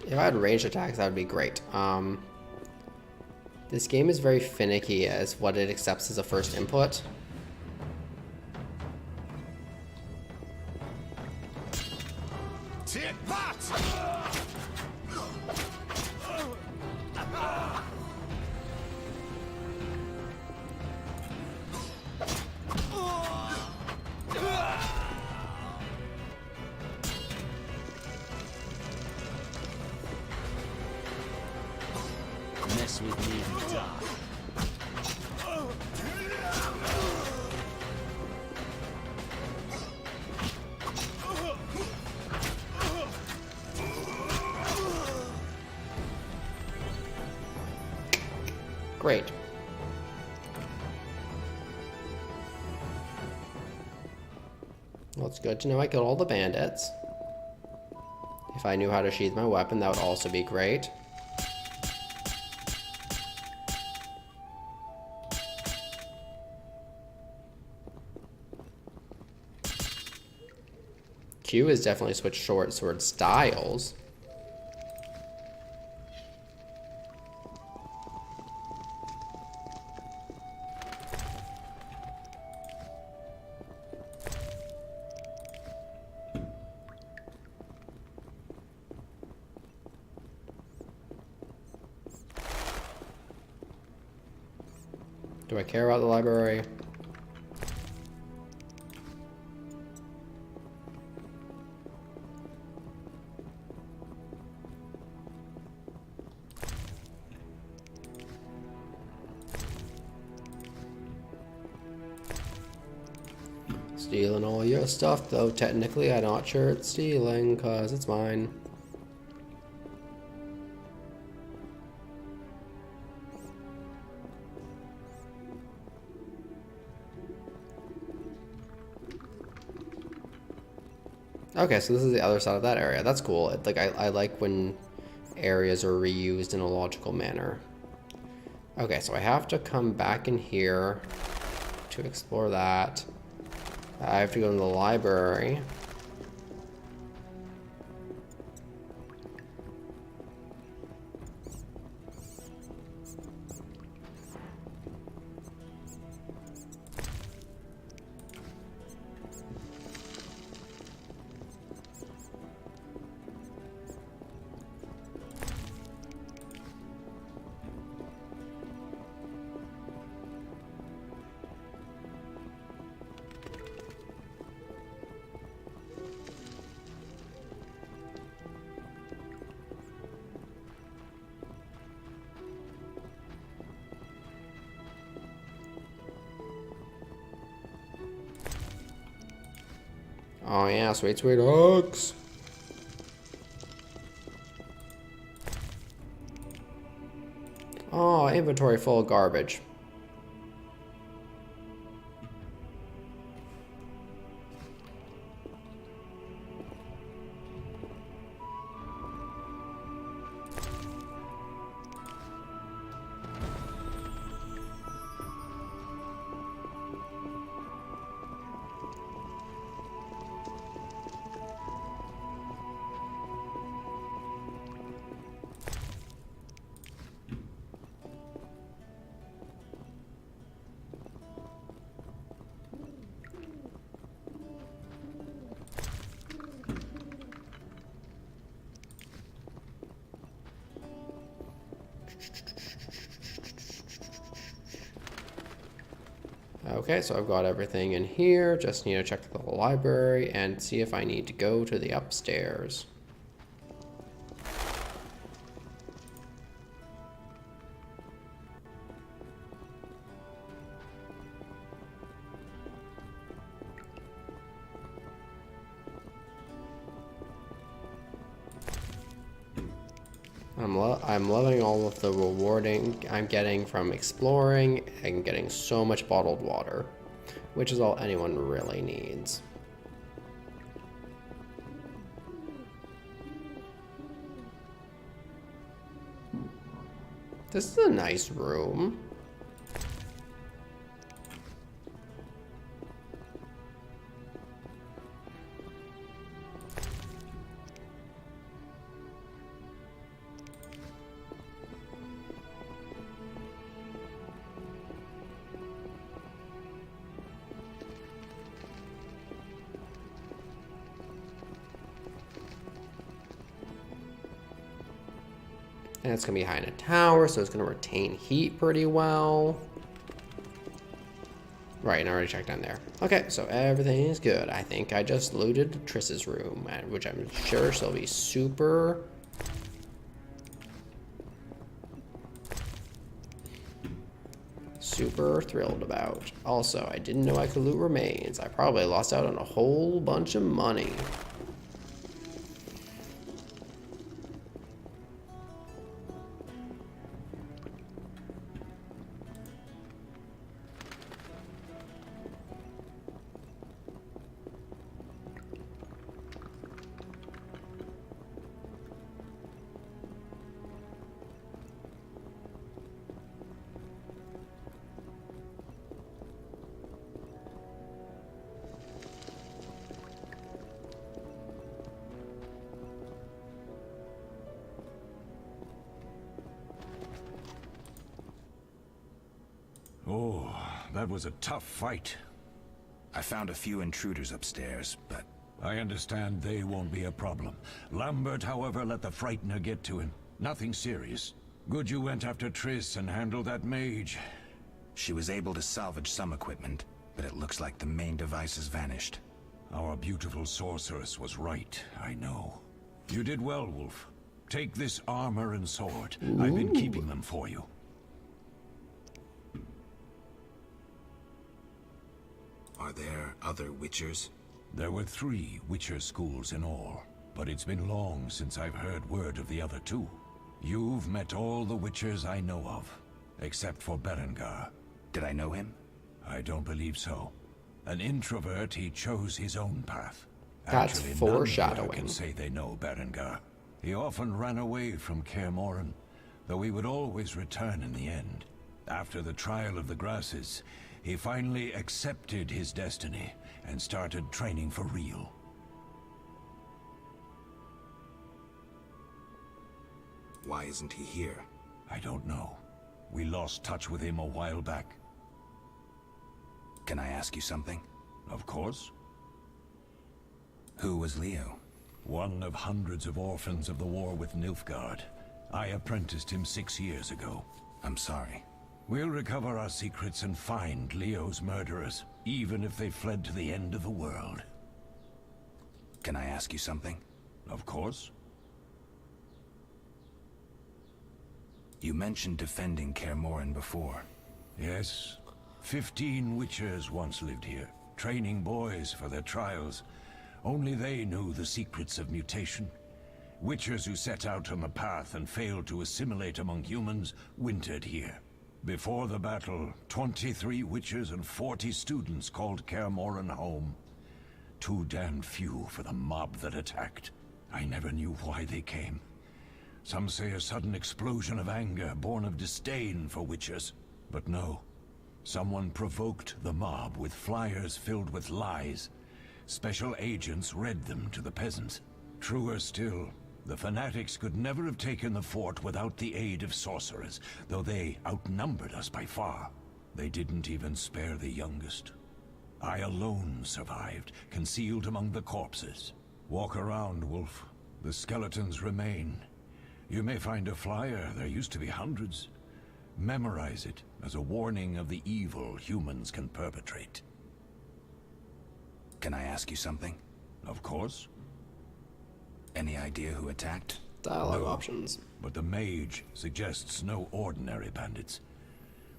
If I had ranged attacks, that would be great. This game is very finicky as what it accepts as a first input. Take that! Mess with me and die. Great. Well, it's good to know I killed all the bandits. If I knew how to sheath my weapon, that would also be great. Q has definitely switched short sword styles. Do I care about the library? Stealing all your stuff, though technically I'm not sure it's stealing, cause it's mine. Okay, so this is the other side of that area. That's cool. Like I like when areas are reused in a logical manner. Okay, so I have to come back in here to explore that. I have to go to the library. Oh yeah, sweet, sweet hooks. Oh, inventory full of garbage. Okay, so I've got everything in here. Just need to check the library and see if I need to go to the upstairs. I'm loving all of the rewarding I'm getting from exploring and getting so much bottled water, which is all anyone really needs. This is a nice room. And it's going to be behind a tower, so it's going to retain heat pretty well. Right, and I already checked down there. Okay, so everything is good. I think I just looted Triss's room, which I'm sure she'll be super... super thrilled about. Also, I didn't know I could loot remains. I probably lost out on a whole bunch of money. Oh, that was a tough fight. I found a few intruders upstairs, but... I understand they won't be a problem. Lambert, however, let the Frightener get to him. Nothing serious. Good you went after Triss and handled that mage. She was able to salvage some equipment, but it looks like the main device has vanished. Our beautiful sorceress was right, I know. You did well, Wolf. Take this armor and sword. Ooh. I've been keeping them for you. Are there other Witchers? There were 3 Witcher schools in all, but it's been long since I've heard word of the other 2. You've met all the Witchers I know of, except for Berengar. Did I know him? I don't believe so. An introvert, he chose his own path. That's Actually, foreshadowing. none here can say they know Berengar. He often ran away from Kaer Morhen, though he would always return in the end. After the trial of the grasses, he finally accepted his destiny and started training for real. Why isn't he here? I don't know. We lost touch with him a while back. Can I ask you something? Of course. Who was Leo? One of hundreds of orphans of the war with Nilfgaard. I apprenticed him 6 years ago. I'm sorry. We'll recover our secrets and find Leo's murderers, even if they fled to the end of the world. Can I ask you something? Of course. You mentioned defending Kaer Morhen before. Yes. 15 Witchers once lived here, training boys for their trials. Only they knew the secrets of mutation. Witchers who set out on the path and failed to assimilate among humans wintered here. Before the battle, 23 Witchers and 40 students called Kaer Morhen home. Too damn few for the mob that attacked. I never knew why they came. Some say a sudden explosion of anger born of disdain for Witchers. But no. Someone provoked the mob with flyers filled with lies. Special agents read them to the peasants. Truer still, the fanatics could never have taken the fort without the aid of sorcerers, though they outnumbered us by far. They didn't even spare the youngest. I alone survived, concealed among the corpses. Walk around, Wolf. The skeletons remain. You may find a flyer. There used to be hundreds. Memorize it as a warning of the evil humans can perpetrate. Can I ask you something? Of course. Any idea who attacked? Dialogue No, options. but the mage suggests no ordinary bandits.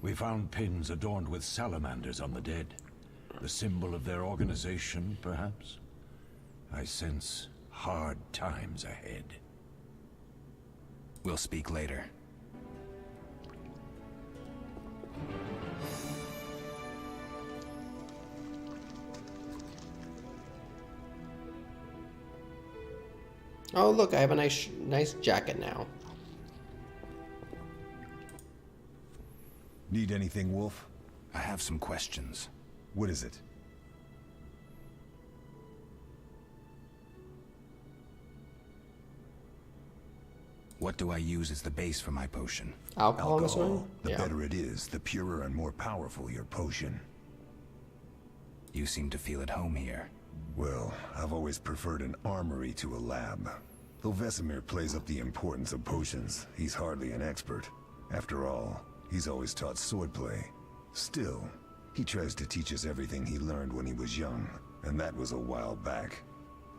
We found pins adorned with salamanders on the dead. The symbol of their organization, perhaps? I sense hard times ahead. We'll speak later. Oh, look, I have a nice jacket now. Need anything, Wolf? I have some questions. What is it? What do I use as the base for my potion? Alcohol, I'm assuming? The Yeah. better it is, the purer and more powerful your potion. You seem to feel at home here. Well, I've always preferred an armory to a lab. Though Vesemir plays up the importance of potions, he's hardly an expert. After all, he's always taught swordplay. Still, he tries to teach us everything he learned when he was young, and that was a while back.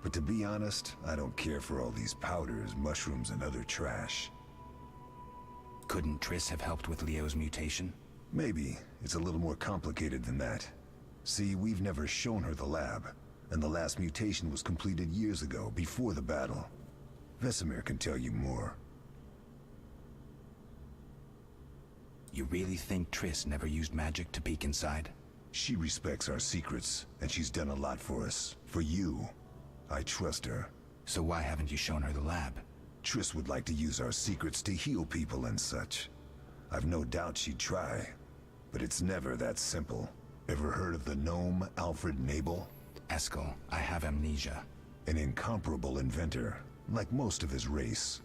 But to be honest, I don't care for all these powders, mushrooms, and other trash. Couldn't Triss have helped with Leo's mutation? Maybe. It's a little more complicated than that. See, we've never shown her the lab, and the last mutation was completed years ago, before the battle. Vesemir can tell you more. You really think Triss never used magic to peek inside? She respects our secrets, and she's done a lot for us. For you. I trust her. So why haven't you shown her the lab? Triss would like to use our secrets to heal people and such. I've no doubt she'd try, but it's never that simple. Ever heard of the gnome Alfred Nabel? Eskel, I have amnesia. An incomparable inventor, like most of his race.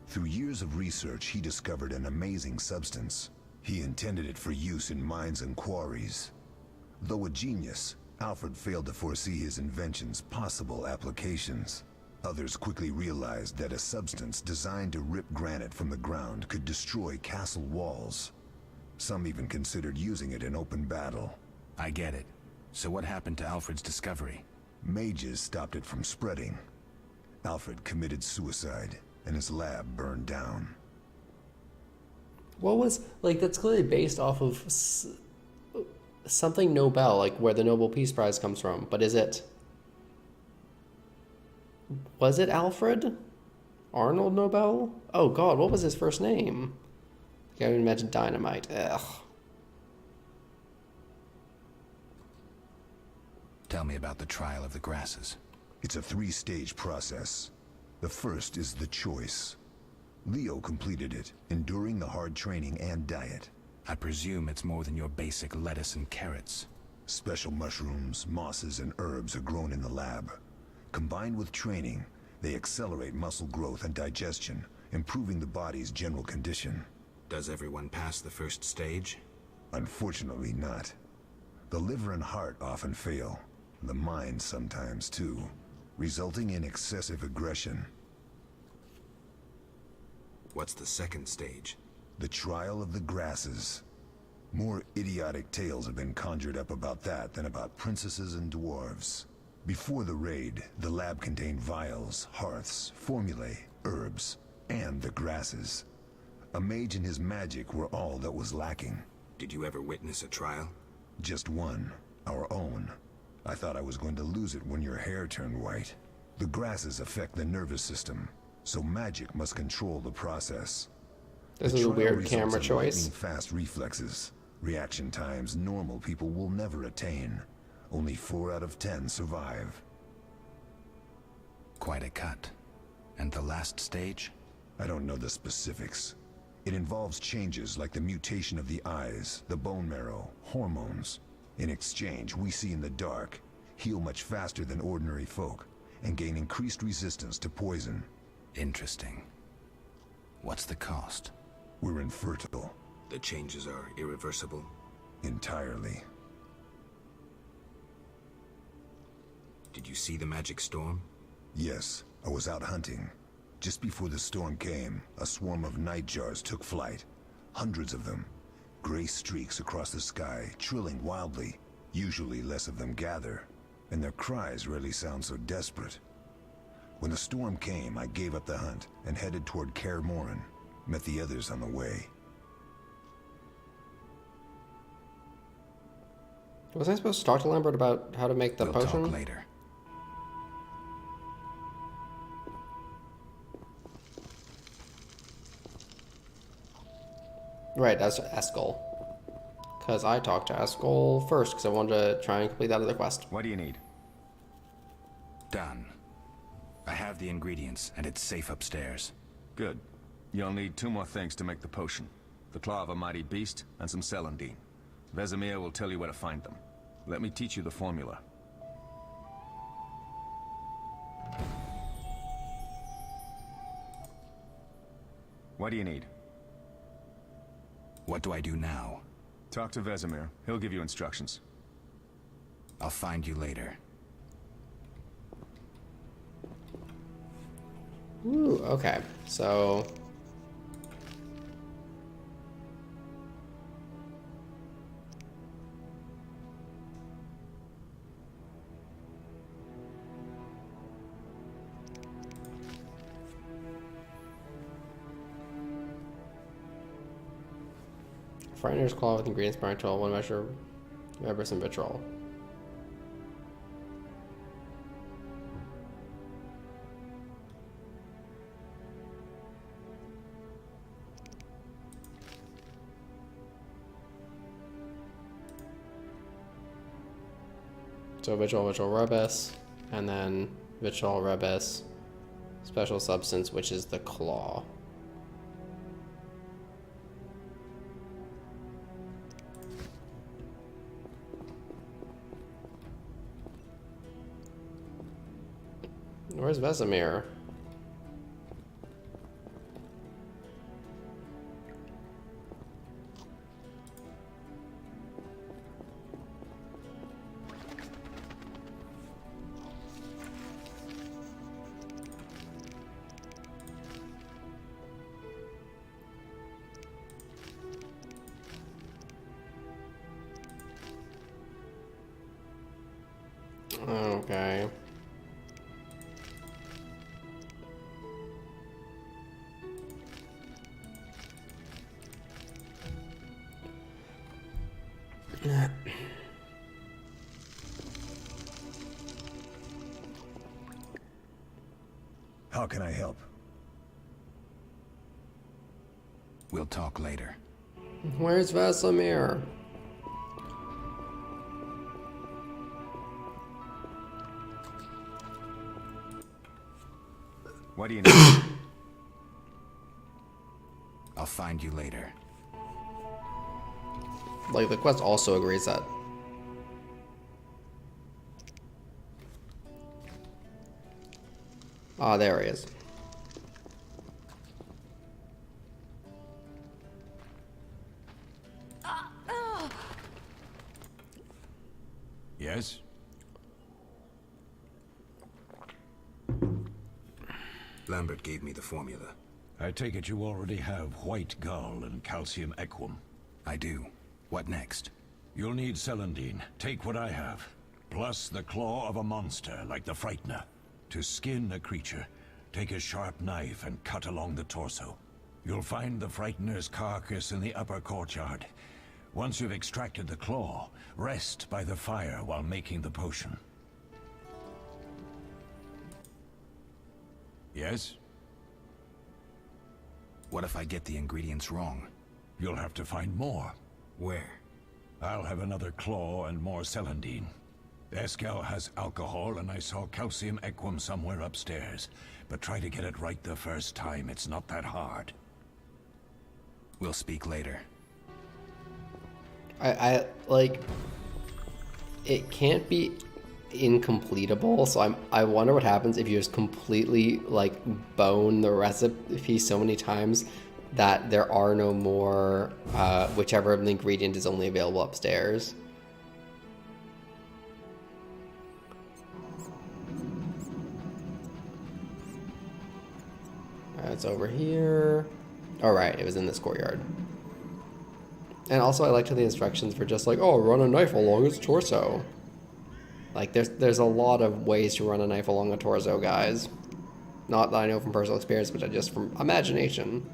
Through years of research, he discovered an amazing substance. He intended it for use in mines and quarries. Though a genius, Alfred failed to foresee his invention's possible applications. Others quickly realized that a substance designed to rip granite from the ground could destroy castle walls. Some even considered using it in open battle. I get it. So what happened to Alfred's discovery? Mages stopped it from spreading. Alfred committed suicide, and his lab burned down. What was, like, that's clearly based off of something Nobel, like where the Nobel Peace Prize comes from, but was it Alfred? Arnold Nobel? Oh god, what was his first name? I can't even imagine dynamite. Ugh. Tell me about the trial of the grasses. It's a 3-stage process. The first is the choice. Leo completed it, enduring the hard training and diet. I presume it's more than your basic lettuce and carrots. Special mushrooms, mosses, and herbs are grown in the lab. Combined with training, they accelerate muscle growth and digestion, improving the body's general condition. Does everyone pass the first stage? Unfortunately not. The liver and heart often fail. The mind sometimes too, resulting in excessive aggression. What's the second stage? The trial of the grasses. More idiotic tales have been conjured up about that than about princesses and dwarves. Before the raid, the lab contained vials, hearths, formulae, herbs, and the grasses. A mage and his magic were all that was lacking. Did you ever witness a trial? Just one, our own. I thought I was going to lose it when your hair turned white. The grasses affect the nervous system, so magic must control the process. This The is a trial weird results camera in choice. lightning-fast reflexes. Reaction times normal people will never attain. Only 4 out of 10 survive. Quite a cut. And the last stage? I don't know the specifics. It involves changes like the mutation of the eyes, the bone marrow, hormones. In exchange, we see in the dark, heal much faster than ordinary folk, and gain increased resistance to poison. Interesting. What's the cost? We're infertile. The changes are irreversible? Entirely. Did you see the magic storm? Yes, I was out hunting. Just before the storm came, a swarm of nightjars took flight. Hundreds of them. Gray streaks across the sky, trilling wildly. Usually less of them gather, and their cries rarely sound so desperate. When the storm came, I gave up the hunt and headed toward Kaer Morhen. Met the others on the way. Was I supposed to talk to Lambert about how to make the potion? We'll talk later. Right, that's Eskel. Because I talked to Eskel first, because I wanted to try and complete that other quest. What do you need? Done. I have the ingredients, and it's safe upstairs. Good. You'll need 2 more things to make the potion. The claw of a mighty beast, and some celandine. Vesemir will tell you where to find them. Let me teach you the formula. What do you need? What do I do now? Talk to Vesemir. He'll give you instructions. I'll find you later. Ooh, okay. So... Frightener's Claw with ingredients Barnactol, 1 measure Rebus and Vitrol. So Vitrol, Rebus, and then Vitrol, Rebus, special substance, which is the claw. Where's Vesemir? Okay. How can I help? We'll talk later. Where's Vesemir? What do you need? I'll find you later. Like, the quest also agrees that. Ah, there he is. Yes? Lambert gave me the formula. I take it you already have white gull and calcium equum. I do. What next? You'll need celandine. Take what I have. Plus the claw of a monster, like the Frightener. To skin a creature, take a sharp knife and cut along the torso. You'll find the Frightener's carcass in the upper courtyard. Once you've extracted the claw, rest by the fire while making the potion. Yes? What if I get the ingredients wrong? You'll have to find more. Where? I'll have another claw and more celandine. Eskel has alcohol, and I saw calcium equum somewhere upstairs. But try to get it right the first time. It's not that hard. We'll speak later. I like, it can't be incompletable, so I wonder what happens if you just completely like bone the recipe so many times that there are no more whichever of the ingredient is only available upstairs. it's over here. Alright, it was in this courtyard. And also I liked how the instructions were just like, oh, run a knife along its torso. Like, there's a lot of ways to run a knife along a torso, guys. Not that I know from personal experience, but just from imagination.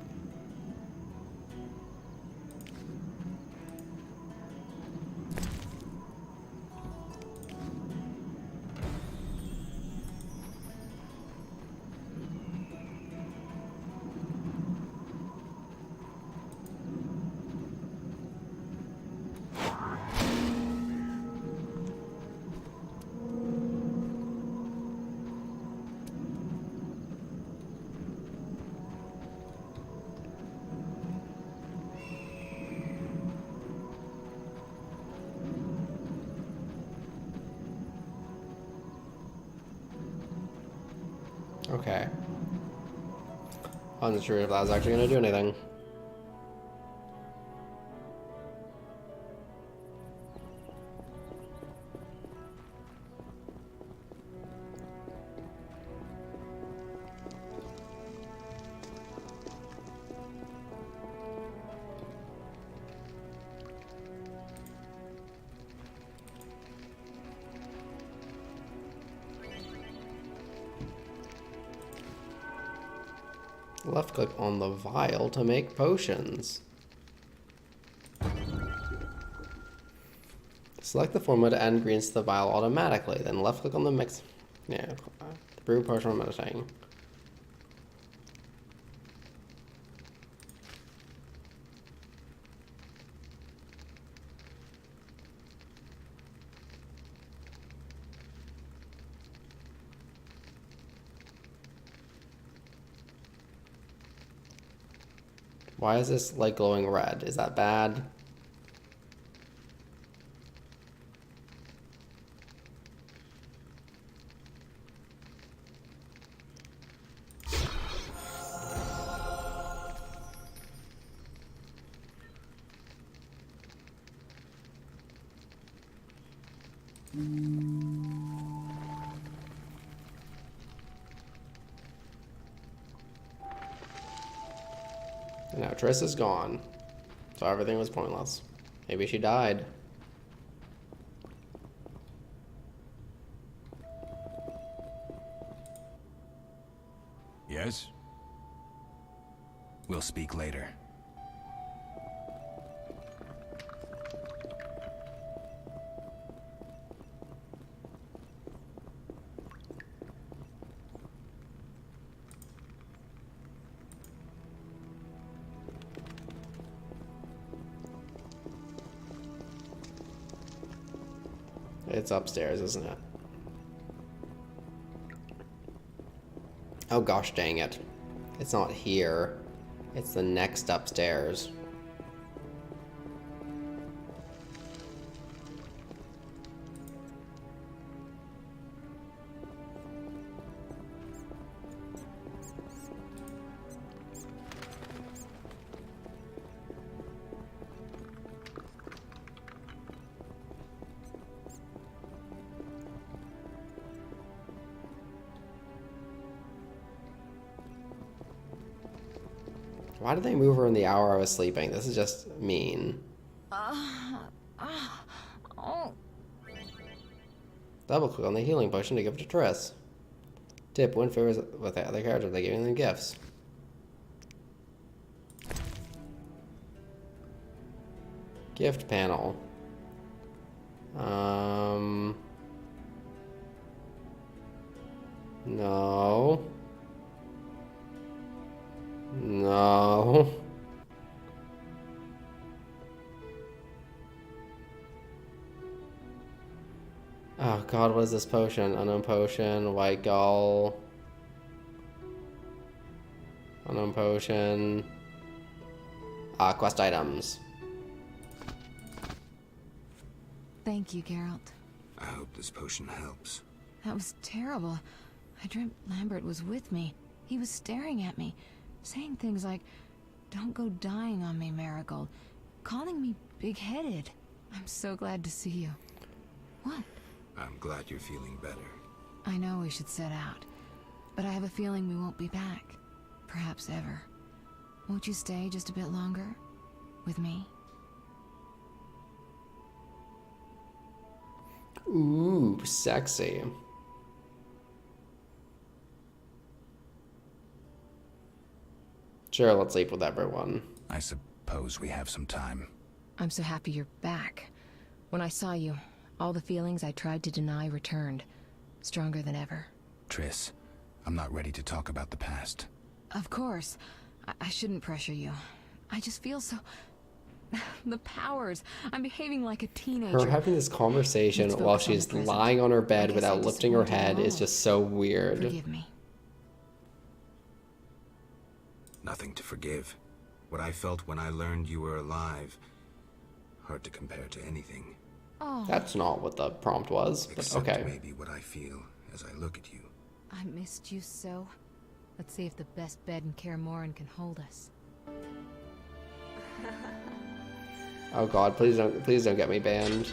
Okay. I'm not sure if that was actually going to do anything. Left click on the vial to make potions. Select the formula to add ingredients to the vial automatically, then left click on the mix. Yeah, the brew potion I'm meditating. Why is this like glowing red? Is that bad? And now Triss is gone. So everything was pointless. Maybe she died. Yes? We'll speak later. It's upstairs, isn't it? Oh gosh dang it. It's not here. It's the next upstairs. Why did they move her in the hour I was sleeping? This is just mean. Double click on the healing potion to give it to Triss. Tip: win favors with the other characters by giving them gifts. Gift panel. No. No. Oh god, what is this potion? Unknown potion, white gull. Unknown potion. Quest items. Thank you, Geralt. I hope this potion helps. That was terrible. I dreamt Lambert was with me. He was staring at me, saying things like, "Don't go dying on me, Marigold," calling me big-headed. I'm so glad to see you. What? I'm glad you're feeling better. I know we should set out, but I have a feeling we won't be back. perhaps ever. Won't you stay just a bit longer? With me? Ooh, sexy. Sure, let's sleep with everyone. I suppose we have some time. I'm so happy you're back. When I saw you, all the feelings I tried to deny returned, stronger than ever. Triss, I'm not ready to talk about the past. Of course. I shouldn't pressure you. I just feel so... the powers. I'm behaving like a teenager. Her having this conversation while she's lying on her bed without lifting her head is just so weird. Forgive me. Nothing to forgive. What I felt when I learned you were alive, hard to compare to anything. Oh. That's not what the prompt was, but Except okay. maybe what I feel as I look at you. I missed you so. Let's see if the best bed in Kaer Morhen can hold us. Oh god, please don't get me banned.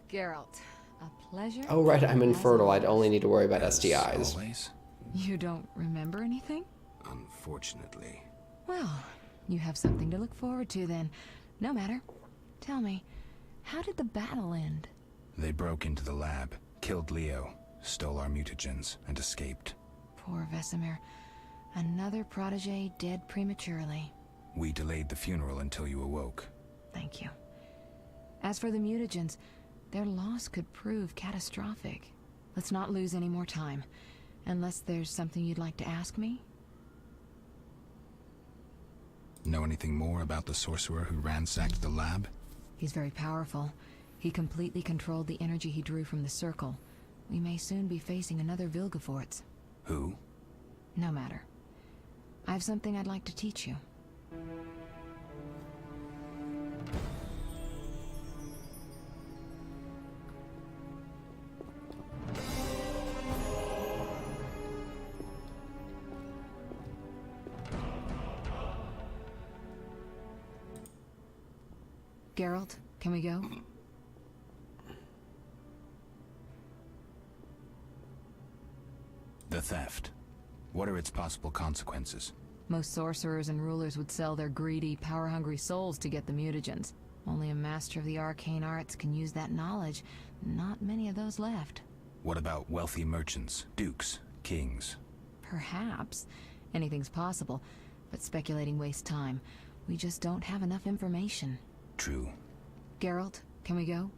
Geralt, a pleasure. Oh right, I'm infertile. I'd only need to worry about STIs. Always? You don't remember anything? Unfortunately. Well, you have something to look forward to then. No matter. Tell me, how did the battle end? They broke into the lab, killed Leo, stole our mutagens, and escaped. Poor Vesemir. Another protege dead prematurely. We delayed the funeral until you awoke. Thank you. As for the mutagens, their loss could prove catastrophic. Let's not lose any more time. Unless there's something you'd like to ask me? Know anything more about the sorcerer who ransacked the lab? He's very powerful. He completely controlled the energy he drew from the circle. We may soon be facing another Vilgefortz. Who? No matter. I have something I'd like to teach you. Geralt, can we go? The theft. What are its possible consequences? Most sorcerers and rulers would sell their greedy, power-hungry souls to get the mutagens. Only a master of the arcane arts can use that knowledge. Not many of those left. What about wealthy merchants, dukes, kings? Perhaps. Anything's possible, but speculating wastes time. We just don't have enough information. True. Geralt, can we go?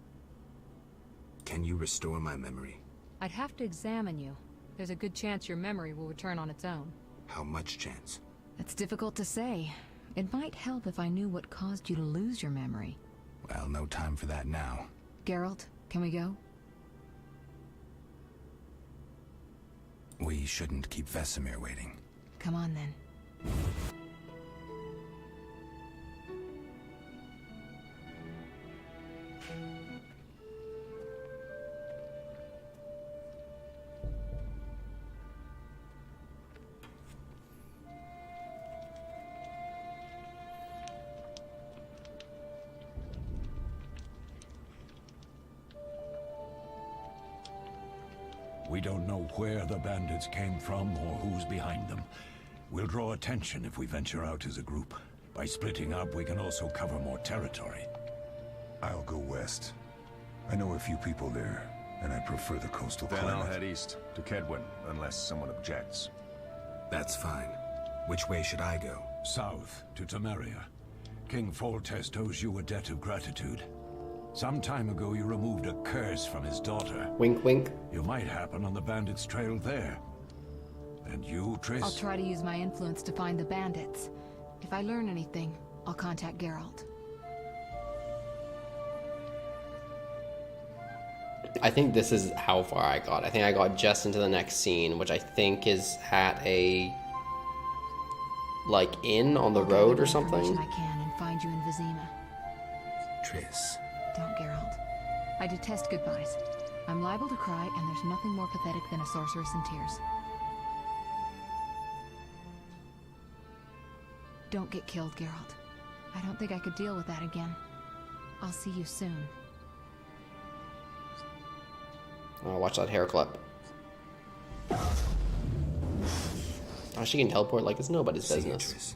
Can you restore my memory? I'd have to examine you. There's a good chance your memory will return on its own. How much chance? It's difficult to say. It might help if I knew what caused you to lose your memory. Well, no time for that now. Geralt, can we go? We shouldn't keep Vesemir waiting. Come on then. We don't know where the bandits came from or who's behind them. We'll draw attention if we venture out as a group. By splitting up, we can also cover more territory. I'll go west. I know a few people there, and I prefer the coastal Then climate. I'll head east, to Kedwin, unless someone objects. That's fine. Which way should I go? South, to Temeria. King Foltest owes you a debt of gratitude. Some time ago, you removed a curse from his daughter. Wink, wink. You might happen on the bandits' trail there. And you, Triss? I'll try to use my influence to find the bandits. If I learn anything, I'll contact Geralt. I think this is how far I got. I think I got just into the next scene, which I think is at a like inn on the road or something. I can and find you in Vizima. Triss. Don't, Geralt. I detest goodbyes. I'm liable to cry, and there's nothing more pathetic than a sorceress in tears. Don't get killed, Geralt. I don't think I could deal with that again. I'll see you soon. Oh, watch that hair clip. Oh, she can teleport like it's nobody's business.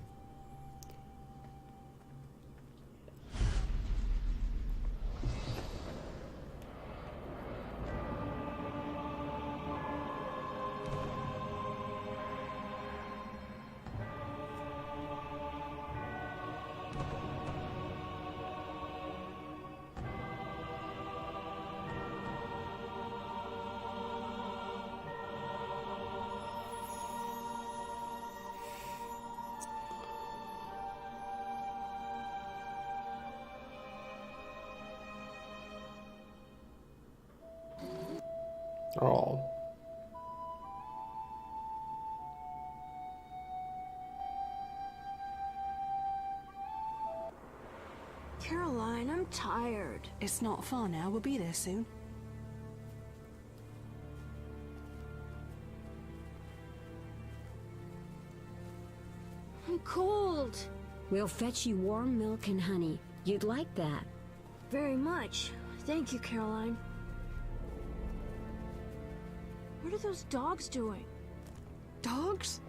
Oh. Caroline, I'm tired. It's not far now. We'll be there soon. I'm cold. We'll fetch you warm milk and honey. You'd like that. Very much. Thank you, Caroline. What are those dogs doing? Dogs?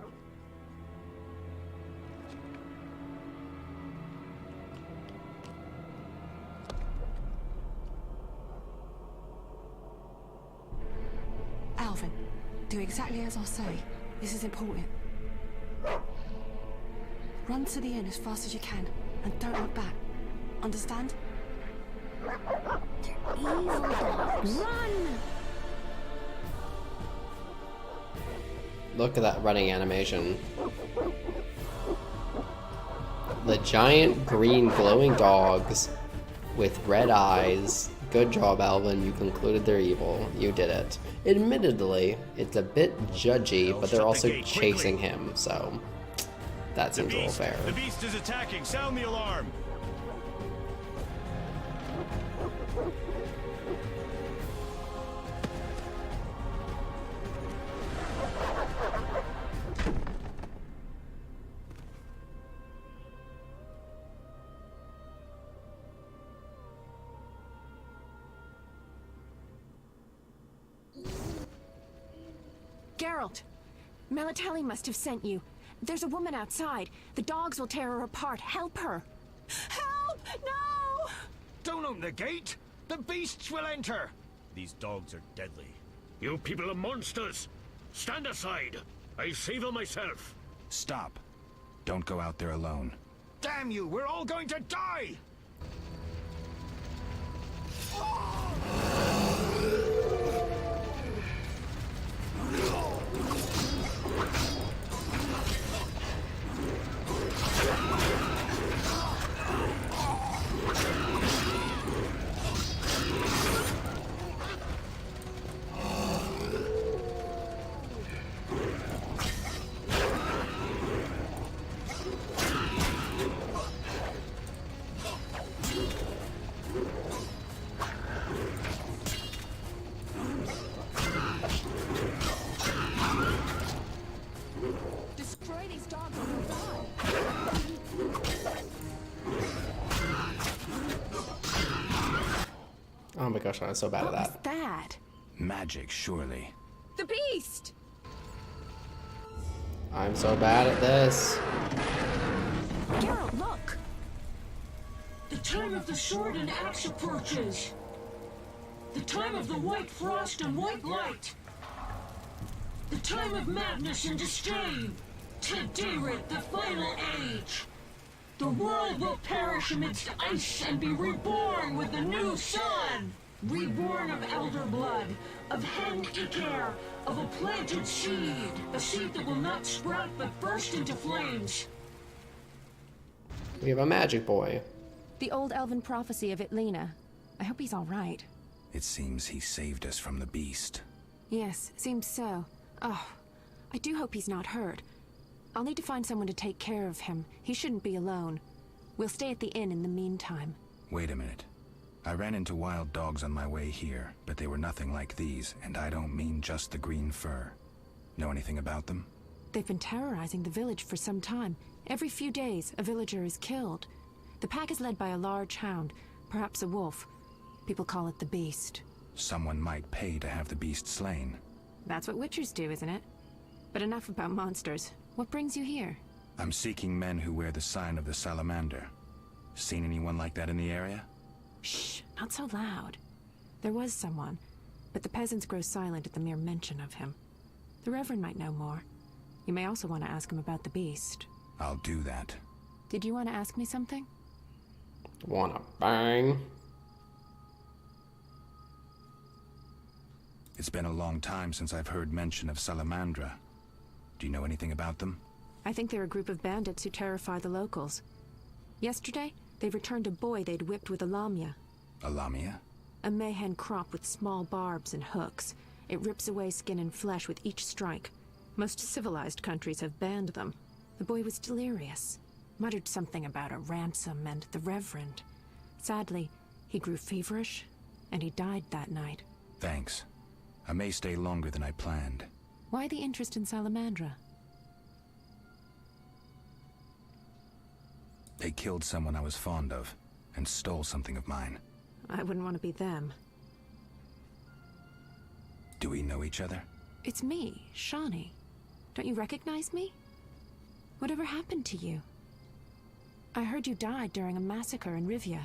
Alvin, do exactly as I say. This is important. Run to the inn as fast as you can, and don't look back. Understand? They're evil dogs. Run! Look at that running animation. The giant green glowing dogs with red eyes. Good job, Alvin. You concluded they're evil. You did it. Admittedly, it's a bit judgy, but they're also chasing him, so that seems a little fair. The beast is attacking. Sound the alarm. Geralt! Melatelli must have sent you. There's a woman outside. The dogs will tear her apart. Help her! Help! No! Don't open the gate! The beasts will enter! These dogs are deadly. You people are monsters! Stand aside! I'll save them myself! Stop. Don't go out there alone. Damn you! We're all going to die! Destroy these dogs or they'll die! Oh my gosh, I'm so bad at that. What's that? Magic, surely. The beast! I'm so bad at this. Geralt, look! The time of the sword and axe approaches. The time of the white frost and white light. The time of madness and disdain. Today, the final age. The world will perish amidst ice and be reborn with the new sun. Reborn of elder blood, of hen Iker, of a planted seed. A seed that will not sprout but burst into flames. We have a magic boy. The old elven prophecy of Itlena. I hope he's all right. It seems he saved us from the beast. Yes, seems so. Oh, I do hope he's not hurt. I'll need to find someone to take care of him. He shouldn't be alone. We'll stay at the inn in the meantime. Wait a minute. I ran into wild dogs on my way here, but they were nothing like these, and I don't mean just the green fur. Know anything about them? They've been terrorizing the village for some time. Every few days, a villager is killed. The pack is led by a large hound, perhaps a wolf. People call it the Beast. Someone might pay to have the beast slain. That's what witchers do, isn't it? But enough about monsters. What brings you here? I'm seeking men who wear the sign of the salamander. Seen anyone like that in the area? Shh, not so loud. There was someone, but the peasants grow silent at the mere mention of him. The Reverend might know more. You may also want to ask him about the beast. I'll do that. Did you want to ask me something? Wanna bang? It's been a long time since I've heard mention of Salamandra. Do you know anything about them? I think they're a group of bandits who terrify the locals. Yesterday, they returned a boy they'd whipped with a lamia. A lamia? A mayhen crop with small barbs and hooks. It rips away skin and flesh with each strike. Most civilized countries have banned them. The boy was delirious. Muttered something about a ransom and the Reverend. Sadly, he grew feverish, and he died that night. Thanks. I may stay longer than I planned. Why the interest in Salamandra? They killed someone I was fond of, and stole something of mine. I wouldn't want to be them. Do we know each other? It's me, Shawnee. Don't you recognize me? Whatever happened to you? I heard you died during a massacre in Rivia.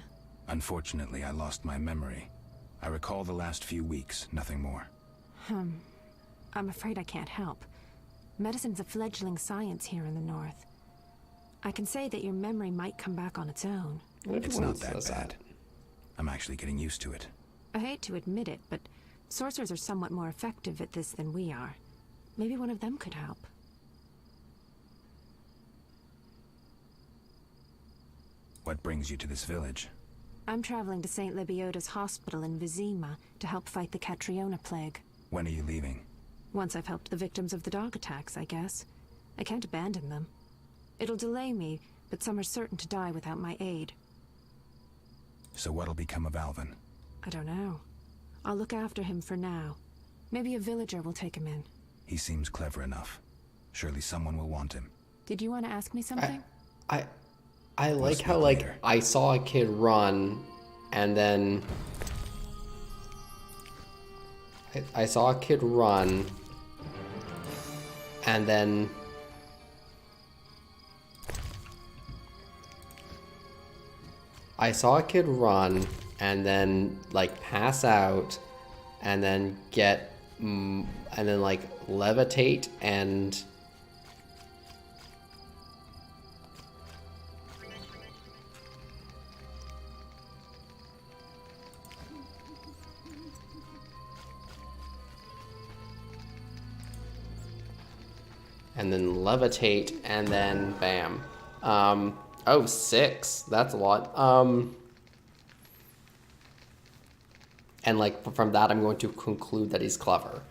Unfortunately, I lost my memory. I recall the last few weeks, nothing more. I'm afraid I can't help. Medicine's a fledgling science here in the north. I can say that your memory might come back on its own. It's not that bad. I'm actually getting used to it. I hate to admit it, but sorcerers are somewhat more effective at this than we are. Maybe one of them could help. What brings you to this village? I'm traveling to St. Lebioda's hospital in Vizima to help fight the Catriona plague. When are you leaving? Once I've helped the victims of the dog attacks, I guess. I can't abandon them. It'll delay me, but some are certain to die without my aid. So what'll become of Alvin? I don't know. I'll look after him for now. Maybe a villager will take him in. He seems clever enough. Surely someone will want him. Did you want to ask me something? I like how, like, I saw a kid run, and then... I saw a kid run, and then... I saw a kid run, and then, like, pass out, and then get... and then, like, levitate, and... and then levitate, and then bam. Oh, 6. That's a lot. And like from that, I'm going to conclude that he's clever.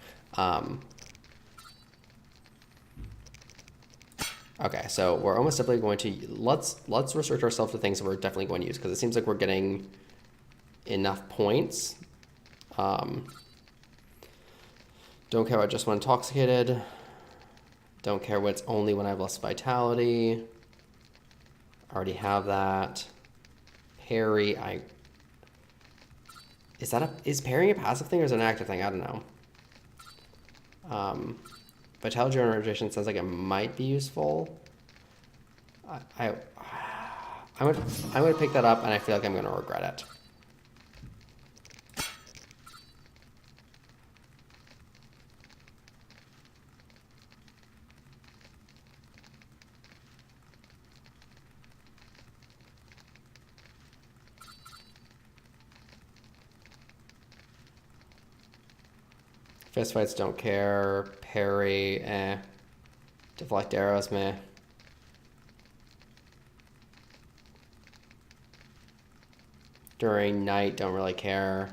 Okay, so we're almost definitely going to let's restrict ourselves to things that we're definitely going to use, because it seems like we're getting enough points. Don't care what just when intoxicated. Don't care what's only when I have less vitality. Already have that. Parry, is parrying a passive thing or is it an active thing? I don't know. Vitality generation sounds like it might be useful. I'm gonna pick that up, and I feel like I'm gonna regret it. Fistfights, don't care. Parry, eh. Deflect arrows, meh. During night, don't really care.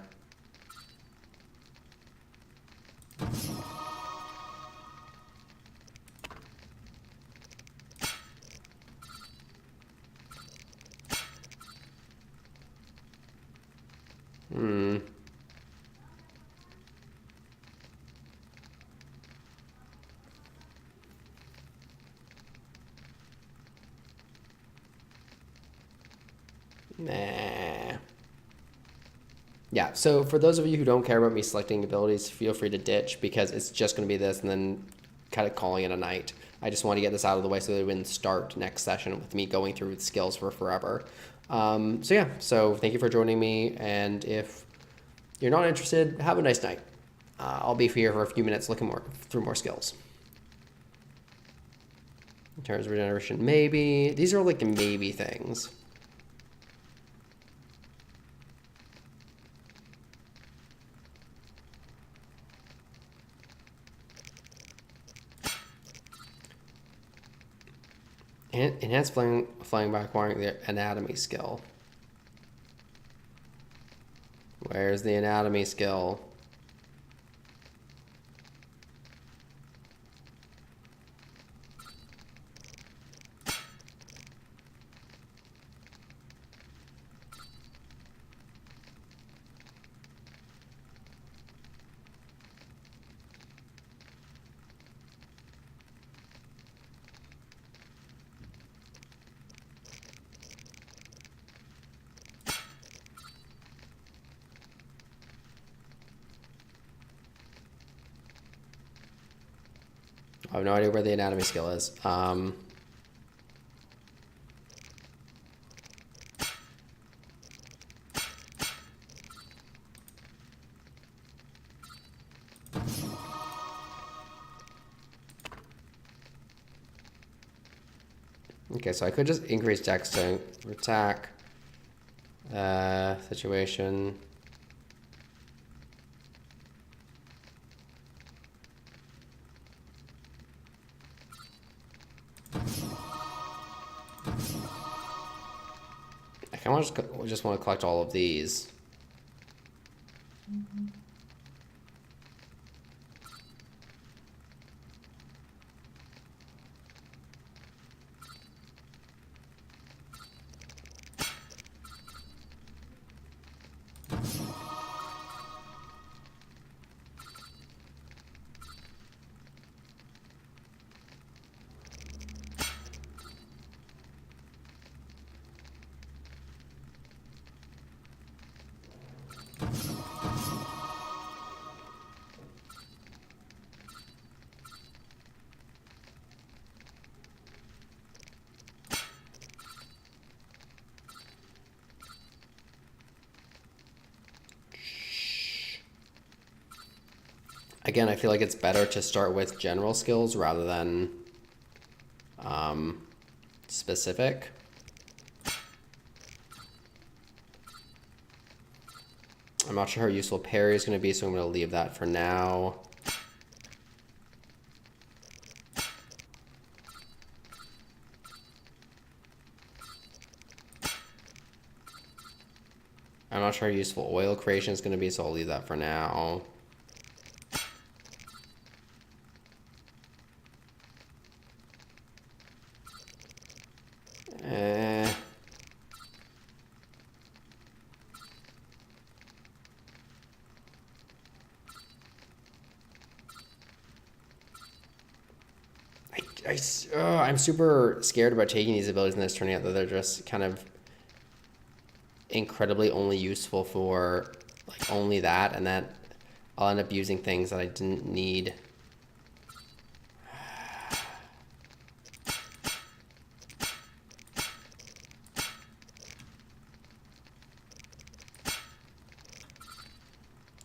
Nah. Yeah, so for those of you who don't care about me selecting abilities, feel free to ditch, because it's just going to be this and then kind of calling it a night. I just want to get this out of the way so that we can start next session with me going through skills for forever. So yeah, so thank you for joining me, and if you're not interested, have a nice night. I'll be here for a few minutes looking through more skills. In terms of regeneration, maybe. These are like the maybe things. Enhance flying by acquiring the anatomy skill. Where's the anatomy skill? I have no idea where the anatomy skill is. Okay, so I could just increase dex to attack. Situation. I kind of just want to collect all of these. Again, I feel like it's better to start with general skills rather than specific. I'm not sure how useful parry is going to be, so I'm going to leave that for now. I'm not sure how useful oil creation is going to be, so I'll leave that for now. I'm super scared about taking these abilities and this turning out that they're just kind of incredibly only useful for like only that, and that I'll end up using things that I didn't need.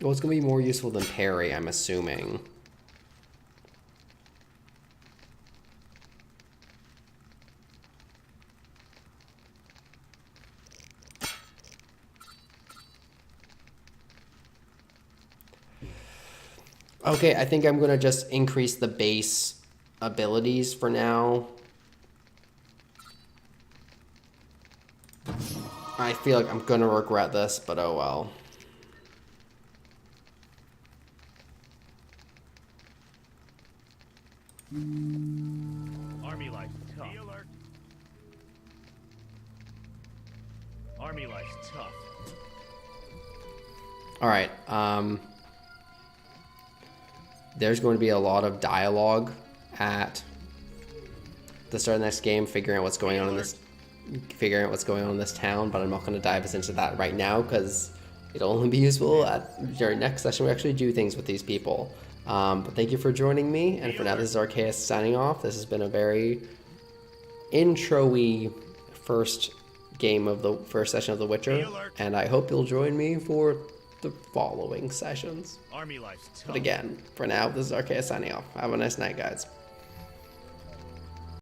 Well, it's going to be more useful than parry, I'm assuming. Okay, I think I'm going to just increase the base abilities for now. I feel like I'm going to regret this, but oh well. Army life tough. Be alert. Army life's tough. All right. There's going to be a lot of dialogue at the start of the next game, figuring out what's going on in this figuring out what's going on in this town, but I'm not going to dive us into that right now because it'll only be useful during next session. We actually do things with these people. But thank you for joining me, and for now, this is Arceus signing off. This has been a very intro-y first session of The Witcher, and I hope you'll join me for the following sessions. Army life's tough. But again, for now, this is Arceus signing off. Have a nice night, guys.